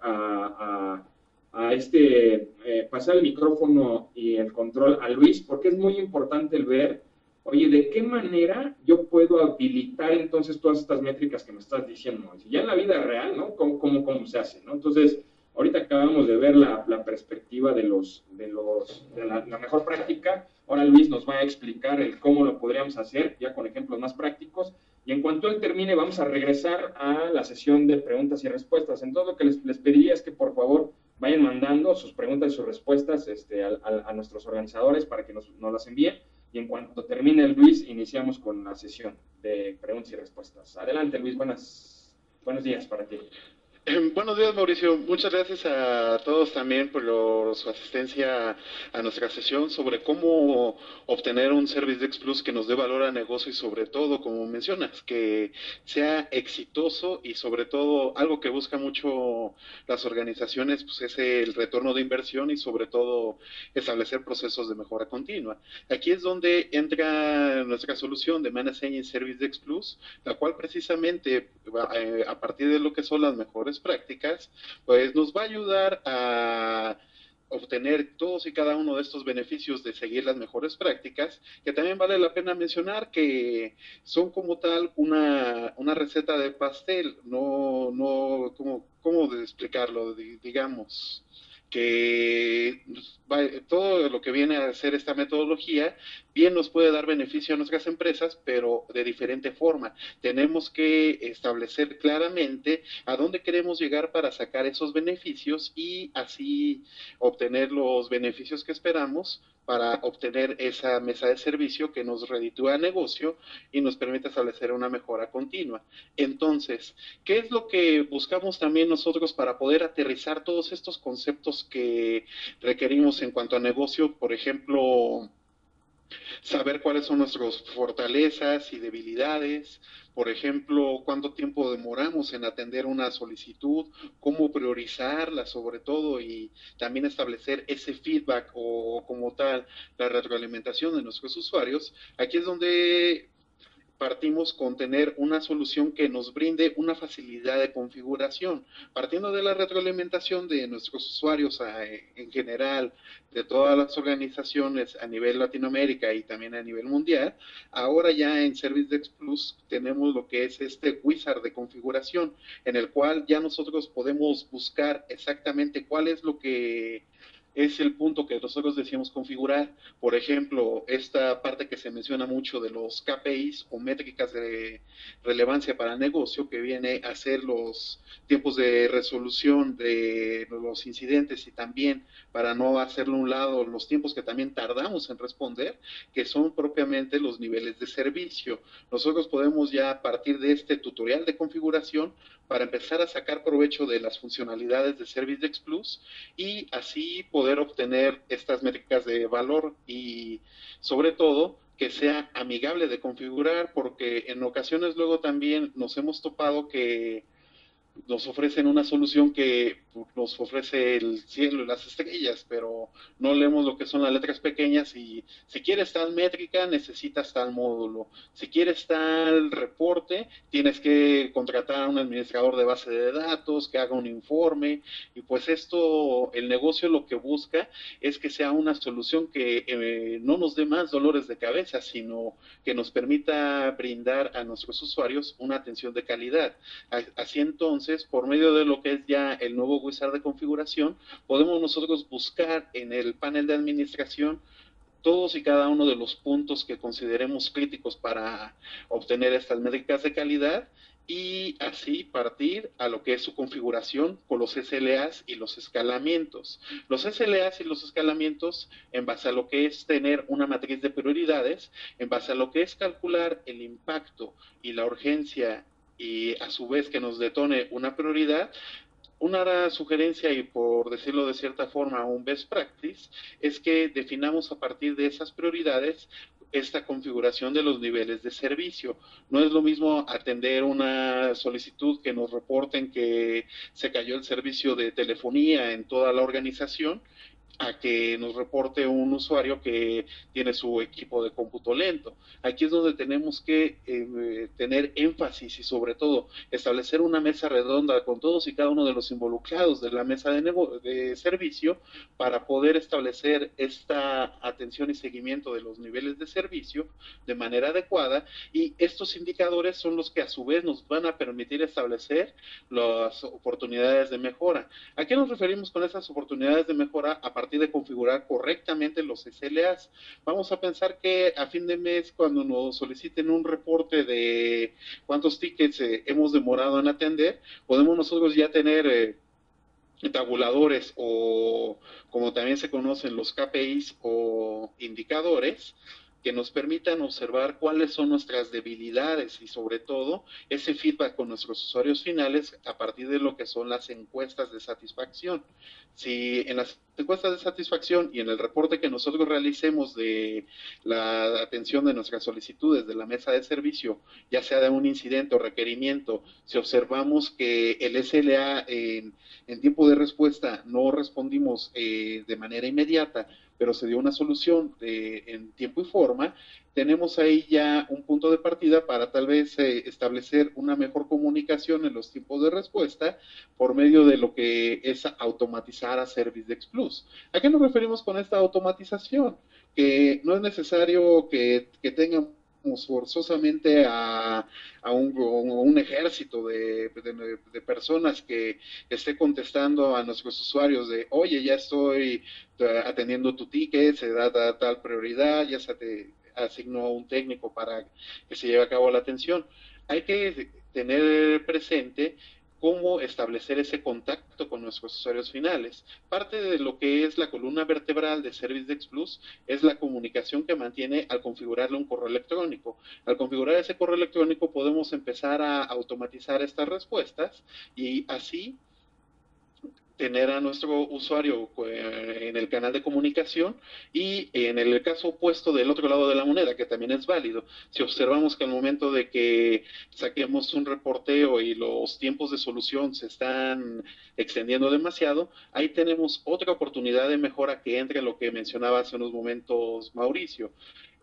pasar el micrófono y el control a Luis, porque es muy importante el ver, oye, ¿de qué manera yo puedo habilitar entonces todas estas métricas que me estás diciendo? Ya en la vida real, ¿no? ¿Cómo se hace, ¿no? Entonces, ahorita acabamos de ver la perspectiva de la mejor práctica. Ahora Luis nos va a explicar el cómo lo podríamos hacer, ya con ejemplos más prácticos. Y en cuanto él termine, vamos a regresar a la sesión de preguntas y respuestas. Entonces, lo que les pediría es que, por favor, vayan mandando sus preguntas y sus respuestas a nuestros organizadores para que nos las envíen. Y en cuanto termine Luis, iniciamos con la sesión de preguntas y respuestas. Adelante, Luis, buenos días para ti. Buenos días, Mauricio. Muchas gracias a todos también por su asistencia a nuestra sesión sobre cómo obtener un Service Desk Plus que nos dé valor al negocio y sobre todo, como mencionas, que sea exitoso y sobre todo algo que busca mucho las organizaciones, pues es el retorno de inversión y sobre todo establecer procesos de mejora continua. Aquí es donde entra nuestra solución de Managed Engine Service Desk Plus, la cual precisamente a partir de lo que son las mejores prácticas, pues nos va a ayudar a obtener todos y cada uno de estos beneficios de seguir las mejores prácticas, que también vale la pena mencionar que son como tal una receta de pastel, ¿cómo de explicarlo? Digamos que todo lo que viene a ser esta metodología bien nos puede dar beneficio a nuestras empresas, pero de diferente forma. Tenemos que establecer claramente a dónde queremos llegar para sacar esos beneficios y así obtener los beneficios que esperamos para obtener esa mesa de servicio que nos reditúa negocio y nos permite establecer una mejora continua. Entonces, ¿qué es lo que buscamos también nosotros para poder aterrizar todos estos conceptos que requerimos en cuanto a negocio? Por ejemplo, saber cuáles son nuestras fortalezas y debilidades, por ejemplo, cuánto tiempo demoramos en atender una solicitud, cómo priorizarla sobre todo y también establecer ese feedback o como tal la retroalimentación de nuestros usuarios. Aquí es donde partimos con tener una solución que nos brinde una facilidad de configuración, partiendo de la retroalimentación de nuestros usuarios en general, de todas las organizaciones a nivel Latinoamérica y también a nivel mundial. Ahora ya en Service Desk Plus tenemos lo que es este wizard de configuración, en el cual ya nosotros podemos buscar exactamente cuál es lo que es el punto que nosotros decimos configurar. Por ejemplo, esta parte que se menciona mucho de los KPIs o métricas de relevancia para el negocio, que viene a ser los tiempos de resolución de los incidentes y también, para no hacerlo a un lado, los tiempos que también tardamos en responder, que son propiamente los niveles de servicio. Nosotros podemos ya a partir de este tutorial de configuración para empezar a sacar provecho de las funcionalidades de ServiceX Plus y así poder obtener estas métricas de valor y sobre todo que sea amigable de configurar, porque en ocasiones luego también nos hemos topado que nos ofrecen una solución que nos ofrece el cielo y las estrellas, pero no leemos lo que son las letras pequeñas y si quieres tal métrica necesitas tal módulo, si quieres tal reporte tienes que contratar a un administrador de base de datos que haga un informe y pues esto, el negocio lo que busca es que sea una solución que no nos dé más dolores de cabeza, sino que nos permita brindar a nuestros usuarios una atención de calidad. Así entonces, por medio de lo que es ya el nuevo wizard de configuración, podemos nosotros buscar en el panel de administración todos y cada uno de los puntos que consideremos críticos para obtener estas métricas de calidad y así partir a lo que es su configuración con los SLAs y los escalamientos. Los SLAs y los escalamientos en base a lo que es tener una matriz de prioridades, en base a lo que es calcular el impacto y la urgencia y a su vez que nos detone una prioridad. Una sugerencia y por decirlo de cierta forma un best practice es que definamos a partir de esas prioridades esta configuración de los niveles de servicio. No es lo mismo atender una solicitud que nos reporten que se cayó el servicio de telefonía en toda la organización a que nos reporte un usuario que tiene su equipo de cómputo lento. Aquí es donde tenemos que tener énfasis y sobre todo establecer una mesa redonda con todos y cada uno de los involucrados de la mesa de servicio para poder establecer esta atención y seguimiento de los niveles de servicio de manera adecuada y estos indicadores son los que a su vez nos van a permitir establecer las oportunidades de mejora. ¿A qué nos referimos con esas oportunidades de mejora? A partir de configurar correctamente los SLAs. Vamos a pensar que a fin de mes, cuando nos soliciten un reporte de cuántos tickets hemos demorado en atender, podemos nosotros ya tener tabuladores o como también se conocen los KPIs o indicadores que nos permitan observar cuáles son nuestras debilidades y sobre todo ese feedback con nuestros usuarios finales a partir de lo que son las encuestas de satisfacción. Si en las encuestas de satisfacción y en el reporte que nosotros realicemos de la atención de nuestras solicitudes de la mesa de servicio, ya sea de un incidente o requerimiento, si observamos que el SLA en tiempo de respuesta no respondimos de manera inmediata, pero se dio una solución en tiempo y forma, tenemos ahí ya un punto de partida para tal vez establecer una mejor comunicación en los tiempos de respuesta por medio de lo que es automatizar a ServiceX Plus. ¿A qué nos referimos con esta automatización? Que no es necesario que tengan forzosamente un ejército de personas que esté contestando a nuestros usuarios de, oye, ya estoy atendiendo tu ticket, se da tal prioridad, ya se te asignó un técnico para que se lleve a cabo la atención. Hay que tener presente cómo establecer ese contacto con nuestros usuarios finales. Parte de lo que es la columna vertebral de ServiceX Plus es la comunicación que mantiene al configurarle un correo electrónico. Al configurar ese correo electrónico podemos empezar a automatizar estas respuestas y así tener a nuestro usuario en el canal de comunicación y en el caso opuesto del otro lado de la moneda, que también es válido, si observamos que al momento de que saquemos un reporteo y los tiempos de solución se están extendiendo demasiado, ahí tenemos otra oportunidad de mejora que entre lo que mencionaba hace unos momentos Mauricio,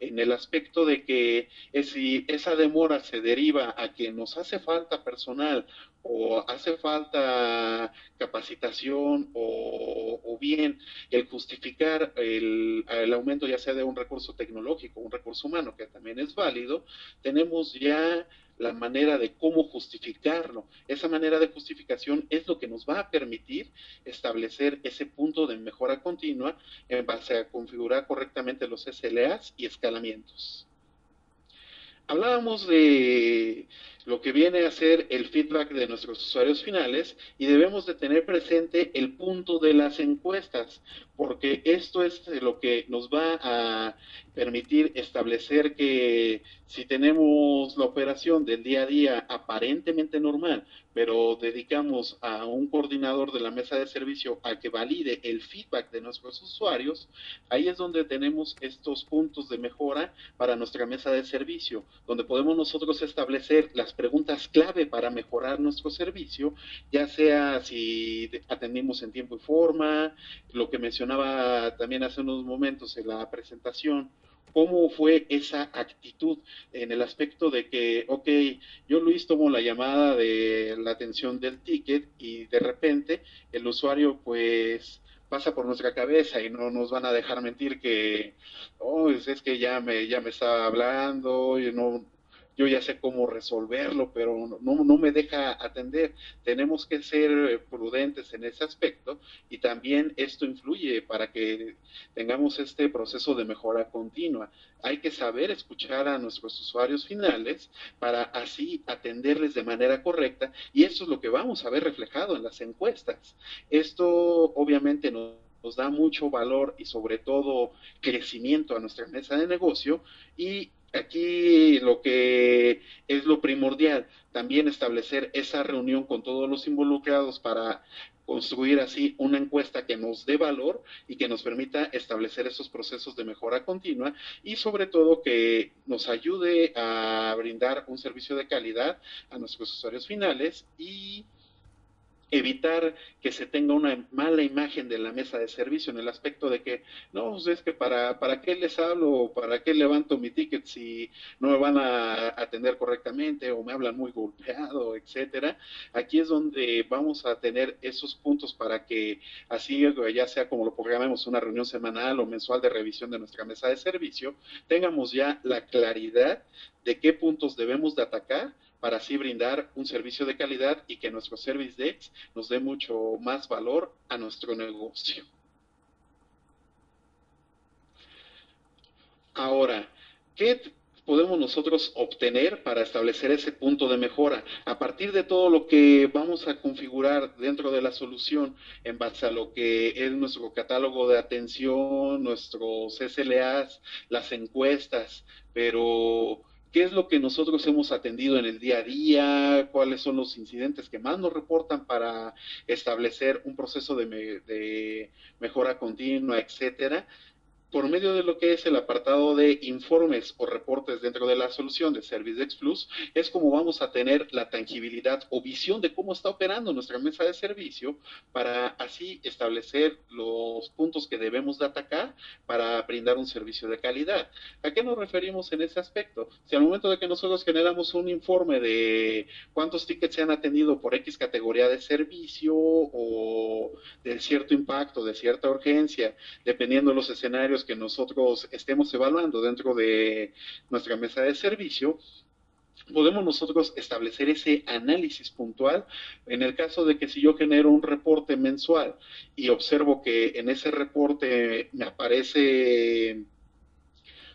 en el aspecto de que si esa demora se deriva a que nos hace falta personal o hace falta capacitación o bien el justificar el aumento ya sea de un recurso tecnológico, un recurso humano, que también es válido, tenemos ya la manera de cómo justificarlo. Esa manera de justificación es lo que nos va a permitir establecer ese punto de mejora continua en base a configurar correctamente los SLAs y escalamientos. Hablábamos de lo que viene a ser el feedback de nuestros usuarios finales y debemos de tener presente el punto de las encuestas, porque esto es lo que nos va a permitir establecer que si tenemos la operación del día a día aparentemente normal, pero dedicamos a un coordinador de la mesa de servicio a que valide el feedback de nuestros usuarios, ahí es donde tenemos estos puntos de mejora para nuestra mesa de servicio, donde podemos nosotros establecer las preguntas clave para mejorar nuestro servicio, ya sea si atendimos en tiempo y forma, lo que mencionaba también hace unos momentos en la presentación, cómo fue esa actitud en el aspecto de que, ok, yo Luis tomo la llamada de la atención del ticket y de repente el usuario pues pasa por nuestra cabeza y no nos van a dejar mentir que, oh, es que ya me estaba hablando, y no, yo ya sé cómo resolverlo, pero no me deja atender. Tenemos que ser prudentes en ese aspecto y también esto influye para que tengamos este proceso de mejora continua. Hay que saber escuchar a nuestros usuarios finales para así atenderles de manera correcta y eso es lo que vamos a ver reflejado en las encuestas. Esto obviamente nos da mucho valor y sobre todo crecimiento a nuestra mesa de negocio y aquí lo que es lo primordial, también establecer esa reunión con todos los involucrados para construir así una encuesta que nos dé valor y que nos permita establecer esos procesos de mejora continua y sobre todo que nos ayude a brindar un servicio de calidad a nuestros usuarios finales y evitar que se tenga una mala imagen de la mesa de servicio en el aspecto de que, no, pues es que para qué les hablo, para qué levanto mi ticket si no me van a atender correctamente o me hablan muy golpeado, etcétera. Aquí es donde vamos a tener esos puntos para que así, ya sea como lo programemos, una reunión semanal o mensual de revisión de nuestra mesa de servicio, tengamos ya la claridad de qué puntos debemos de atacar para así brindar un servicio de calidad y que nuestro Service Desk nos dé mucho más valor a nuestro negocio. Ahora, ¿qué podemos nosotros obtener para establecer ese punto de mejora? A partir de todo lo que vamos a configurar dentro de la solución en base a lo que es nuestro catálogo de atención, nuestros SLAs, las encuestas, pero ¿qué es lo que nosotros hemos atendido en el día a día? ¿Cuáles son los incidentes que más nos reportan para establecer un proceso de mejora continua, etcétera? Por medio de lo que es el apartado de informes o reportes dentro de la solución de ServiceDesk Plus, es como vamos a tener la tangibilidad o visión de cómo está operando nuestra mesa de servicio para así establecer los puntos que debemos de atacar para brindar un servicio de calidad. ¿A qué nos referimos en ese aspecto? Si al momento de que nosotros generamos un informe de cuántos tickets se han atendido por X categoría de servicio o de cierto impacto, de cierta urgencia, dependiendo de los escenarios que nosotros estemos evaluando dentro de nuestra mesa de servicio, podemos nosotros establecer ese análisis puntual en el caso de que si yo genero un reporte mensual y observo que en ese reporte me aparece,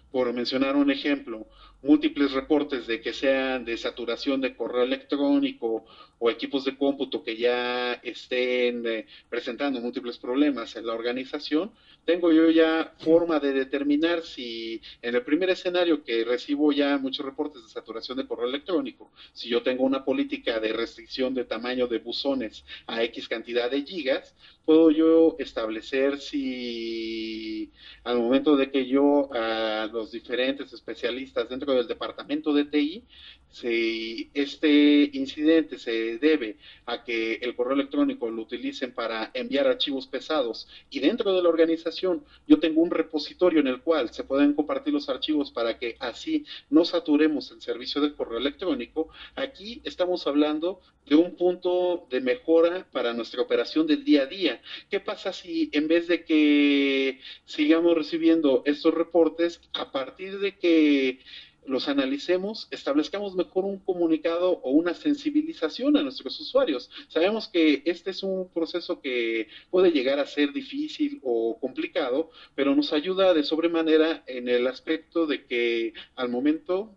por mencionar un ejemplo, múltiples reportes de que sean de saturación de correo electrónico o equipos de cómputo que ya estén presentando múltiples problemas en la organización, tengo yo ya forma de determinar si en el primer escenario que recibo ya muchos reportes de saturación de correo electrónico, si yo tengo una política de restricción de tamaño de buzones a X cantidad de gigas, puedo yo establecer si al momento de que yo a los diferentes especialistas dentro del departamento de TI, si este incidente se debe a que el correo electrónico lo utilicen para enviar archivos pesados y dentro de la organización yo tengo un repositorio en el cual se pueden compartir los archivos para que así no saturemos el servicio del correo electrónico, aquí estamos hablando de un punto de mejora para nuestra operación del día a día. ¿Qué pasa si en vez de que sigamos recibiendo estos reportes, a partir de que los analicemos, establezcamos mejor un comunicado o una sensibilización a nuestros usuarios. Sabemos que este es un proceso que puede llegar a ser difícil o complicado, pero nos ayuda de sobremanera en el aspecto de que al momento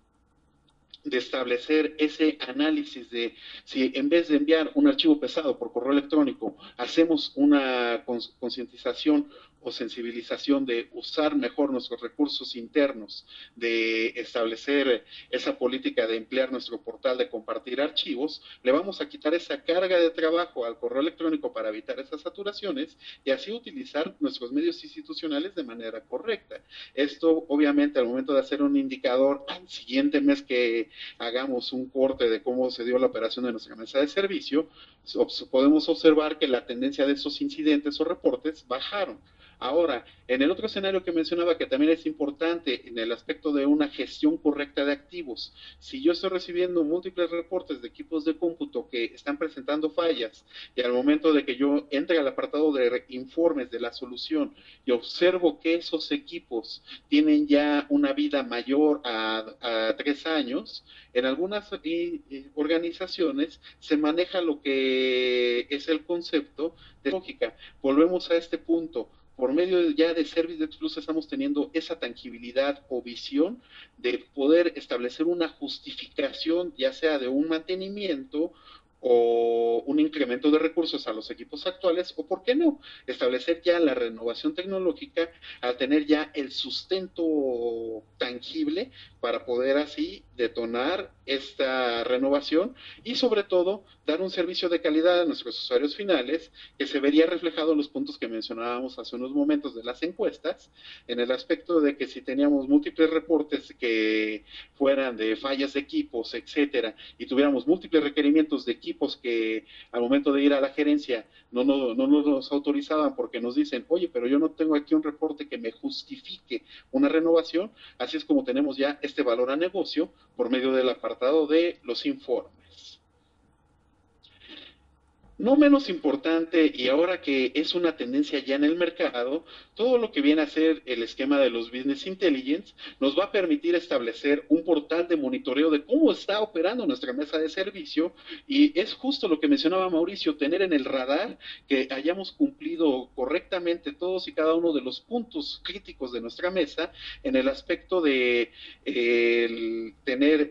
de establecer ese análisis de si en vez de enviar un archivo pesado por correo electrónico, hacemos una concientización o sensibilización de usar mejor nuestros recursos internos, de establecer esa política de emplear nuestro portal de compartir archivos, le vamos a quitar esa carga de trabajo al correo electrónico para evitar esas saturaciones y así utilizar nuestros medios institucionales de manera correcta. Esto, obviamente, al momento de hacer un indicador al siguiente mes que hagamos un corte de cómo se dio la operación de nuestra mesa de servicio, podemos observar que la tendencia de esos incidentes o reportes bajaron. Ahora, en el otro escenario que mencionaba, que también es importante en el aspecto de una gestión correcta de activos, si yo estoy recibiendo múltiples reportes de equipos de cómputo que están presentando fallas y al momento de que yo entre al apartado de informes de la solución y observo que esos equipos tienen ya una vida mayor a 3 años, en algunas organizaciones se maneja lo que es el concepto de lógica. Volvemos a este punto. Por medio ya de ServiceDesk Plus estamos teniendo esa tangibilidad o visión de poder establecer una justificación, ya sea de un mantenimiento o un incremento de recursos a los equipos actuales, o por qué no, establecer ya la renovación tecnológica al tener ya el sustento tangible para poder así detonar esta renovación y sobre todo dar un servicio de calidad a nuestros usuarios finales que se vería reflejado en los puntos que mencionábamos hace unos momentos de las encuestas, en el aspecto de que si teníamos múltiples reportes que fueran de fallas de equipos, etcétera, y tuviéramos múltiples requerimientos de equipos que al momento de ir a la gerencia no nos autorizaban porque nos dicen, oye, pero yo no tengo aquí un reporte que me justifique una renovación, así es como tenemos ya este valor a negocio por medio del apartado de los informes. No menos importante, y ahora que es una tendencia ya en el mercado, todo lo que viene a ser el esquema de los Business Intelligence nos va a permitir establecer un portal de monitoreo de cómo está operando nuestra mesa de servicio, y es justo lo que mencionaba Mauricio, tener en el radar que hayamos cumplido correctamente todos y cada uno de los puntos críticos de nuestra mesa en el aspecto de tener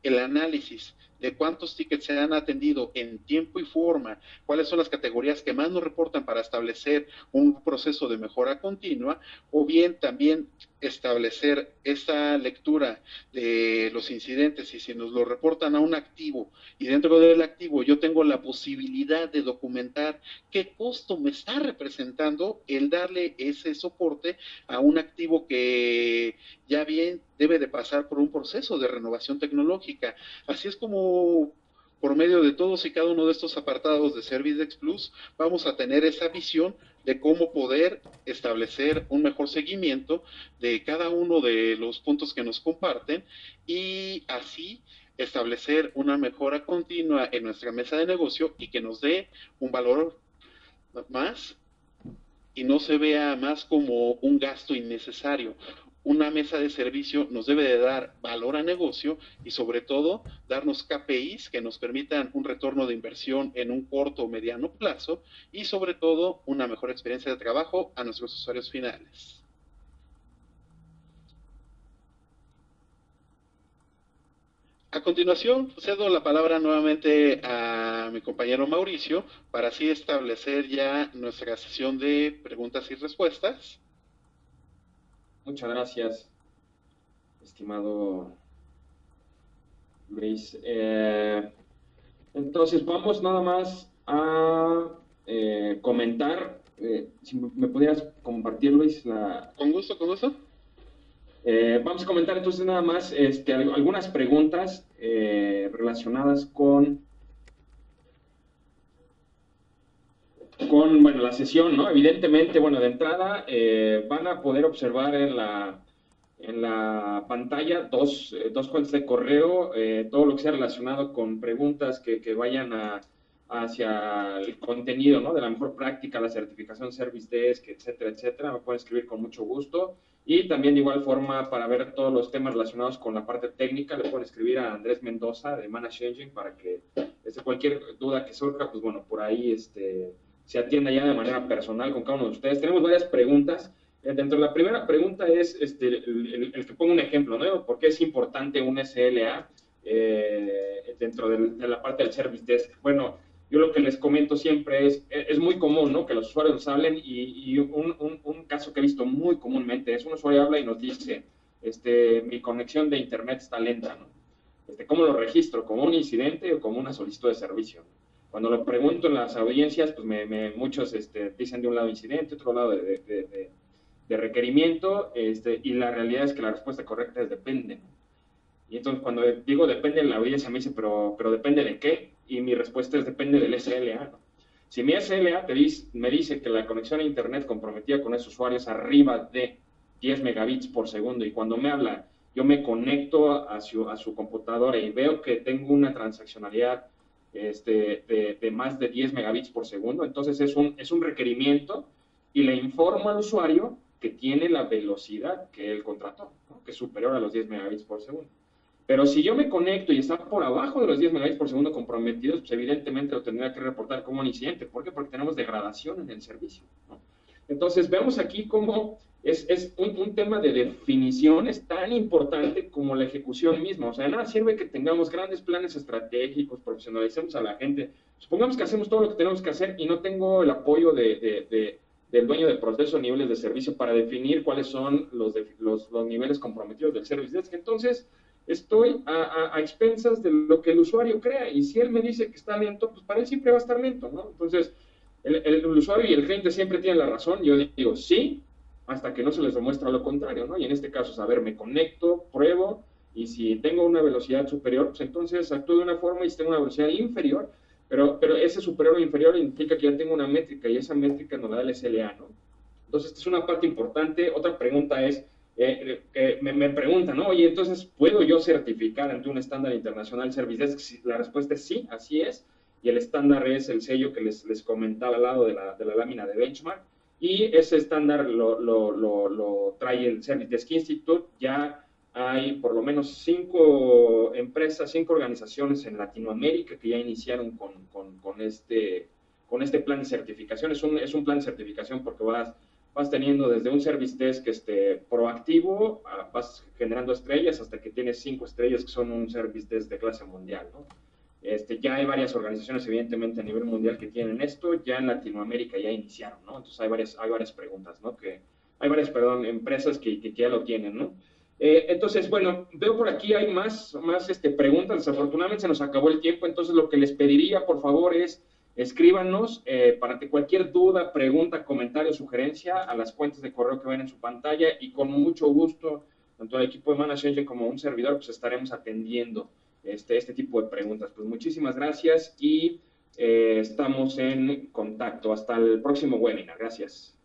el análisis de cuántos tickets se han atendido en tiempo y forma, cuáles son las categorías que más nos reportan para establecer un proceso de mejora continua, o bien también establecer esta lectura de los incidentes y si nos lo reportan a un activo y dentro del activo yo tengo la posibilidad de documentar qué costo me está representando el darle ese soporte a un activo que ya bien debe de pasar por un proceso de renovación tecnológica. Así es como por medio de todos y cada uno de estos apartados de ServiceDesk Plus vamos a tener esa visión de cómo poder establecer un mejor seguimiento de cada uno de los puntos que nos comparten y así establecer una mejora continua en nuestra mesa de negocio y que nos dé un valor más y no se vea más como un gasto innecesario. Una mesa de servicio nos debe de dar valor a negocio y sobre todo darnos KPIs que nos permitan un retorno de inversión en un corto o mediano plazo y sobre todo una mejor experiencia de trabajo a nuestros usuarios finales. A continuación, cedo la palabra nuevamente a mi compañero Mauricio para así establecer ya nuestra sesión de preguntas y respuestas. Muchas gracias, estimado Luis. Entonces, vamos nada más a comentar. Si me pudieras compartir, Luis, la... Con gusto, con gusto. Vamos a comentar entonces nada más algunas preguntas relacionadas con bueno, la sesión, ¿no? Evidentemente, bueno, de entrada van a poder observar en la pantalla dos cuentas de correo, todo lo que sea relacionado con preguntas que vayan a hacia el contenido, ¿no? De la mejor práctica, la certificación Service Desk, etcétera, etcétera, me pueden escribir con mucho gusto. Y también de igual forma, para ver todos los temas relacionados con la parte técnica, le pueden escribir a Andrés Mendoza de Manage Engine para que cualquier duda que surja, pues bueno, por ahí se atienda ya de manera personal con cada uno de ustedes. Tenemos varias preguntas. Dentro de la primera pregunta es el que ponga un ejemplo, ¿no? ¿Por qué es importante un SLA dentro de la parte del Service Desk? Bueno, yo lo que les comento siempre es muy común, ¿no? Que los usuarios nos hablen y un caso que he visto muy comúnmente es un usuario habla y nos dice, mi conexión de internet está lenta, ¿no? ¿Cómo lo registro? ¿Como un incidente o como una solicitud de servicio? Cuando lo pregunto en las audiencias, pues muchos dicen de un lado incidente, otro lado de requerimiento, y la realidad es que la respuesta correcta es depende, ¿no? Y entonces cuando digo depende, la audiencia me dice, pero ¿depende de qué? Y mi respuesta es depende del SLA, ¿no? Si mi SLA me dice que la conexión a internet comprometida con esos usuarios arriba de 10 megabits por segundo y cuando me habla yo me conecto a su computadora y veo que tengo una transaccionalidad de más de 10 megabits por segundo, entonces es un requerimiento y le informo al usuario que tiene la velocidad que él contrató, ¿no? Que es superior a los 10 megabits por segundo. Pero si yo me conecto y está por abajo de los 10 megabits por segundo comprometidos, pues evidentemente lo tendría que reportar como un incidente. ¿Por qué? Porque tenemos degradación en el servicio, ¿no? Entonces, vemos aquí cómo es un tema de definiciones tan importante como la ejecución misma. O sea, nada sirve que tengamos grandes planes estratégicos, profesionalicemos a la gente. Supongamos que hacemos todo lo que tenemos que hacer y no tengo el apoyo del dueño del proceso, niveles de servicio, para definir cuáles son los niveles comprometidos del Service Desk. Entonces, estoy a expensas de lo que el usuario crea, y si él me dice que está lento, pues para él siempre va a estar lento, ¿no? Entonces, el usuario y el cliente siempre tienen la razón. Yo digo sí, hasta que no se les demuestra lo contrario, ¿no? Y en este caso, saber, me conecto, pruebo, y si tengo una velocidad superior, pues entonces actúo de una forma, y si tengo una velocidad inferior, pero ese superior o inferior implica que ya tengo una métrica, y esa métrica nos la da el SLA, ¿no? Entonces, esta es una parte importante. Otra pregunta es, me preguntan, ¿no? Oye, entonces, ¿puedo yo certificar ante un estándar internacional Service Desk? La respuesta es sí, así es. Y el estándar es el sello que les comentaba al lado de la lámina de benchmark. Y ese estándar lo trae el Service Desk Institute. Ya hay por lo menos 5 empresas, 5 organizaciones en Latinoamérica que ya iniciaron con este plan de certificación. Es un plan de certificación porque vas teniendo desde un Service Desk proactivo, vas generando estrellas hasta que tienes 5 estrellas que son un Service Desk de clase mundial, ¿no? Ya hay varias organizaciones, evidentemente, a nivel mundial que tienen esto. Ya en Latinoamérica ya iniciaron, ¿no? Entonces hay varias preguntas, ¿no? Hay varias, empresas que ya lo tienen, ¿no? Entonces, bueno, veo por aquí hay más preguntas. Desafortunadamente se nos acabó el tiempo, entonces lo que les pediría, por favor, es escríbanos para que cualquier duda, pregunta, comentario, sugerencia a las cuentas de correo que ven en su pantalla, y con mucho gusto, tanto el equipo de Manage Engine como un servidor, pues estaremos atendiendo este tipo de preguntas. Pues muchísimas gracias y estamos en contacto. Hasta el próximo webinar. Gracias.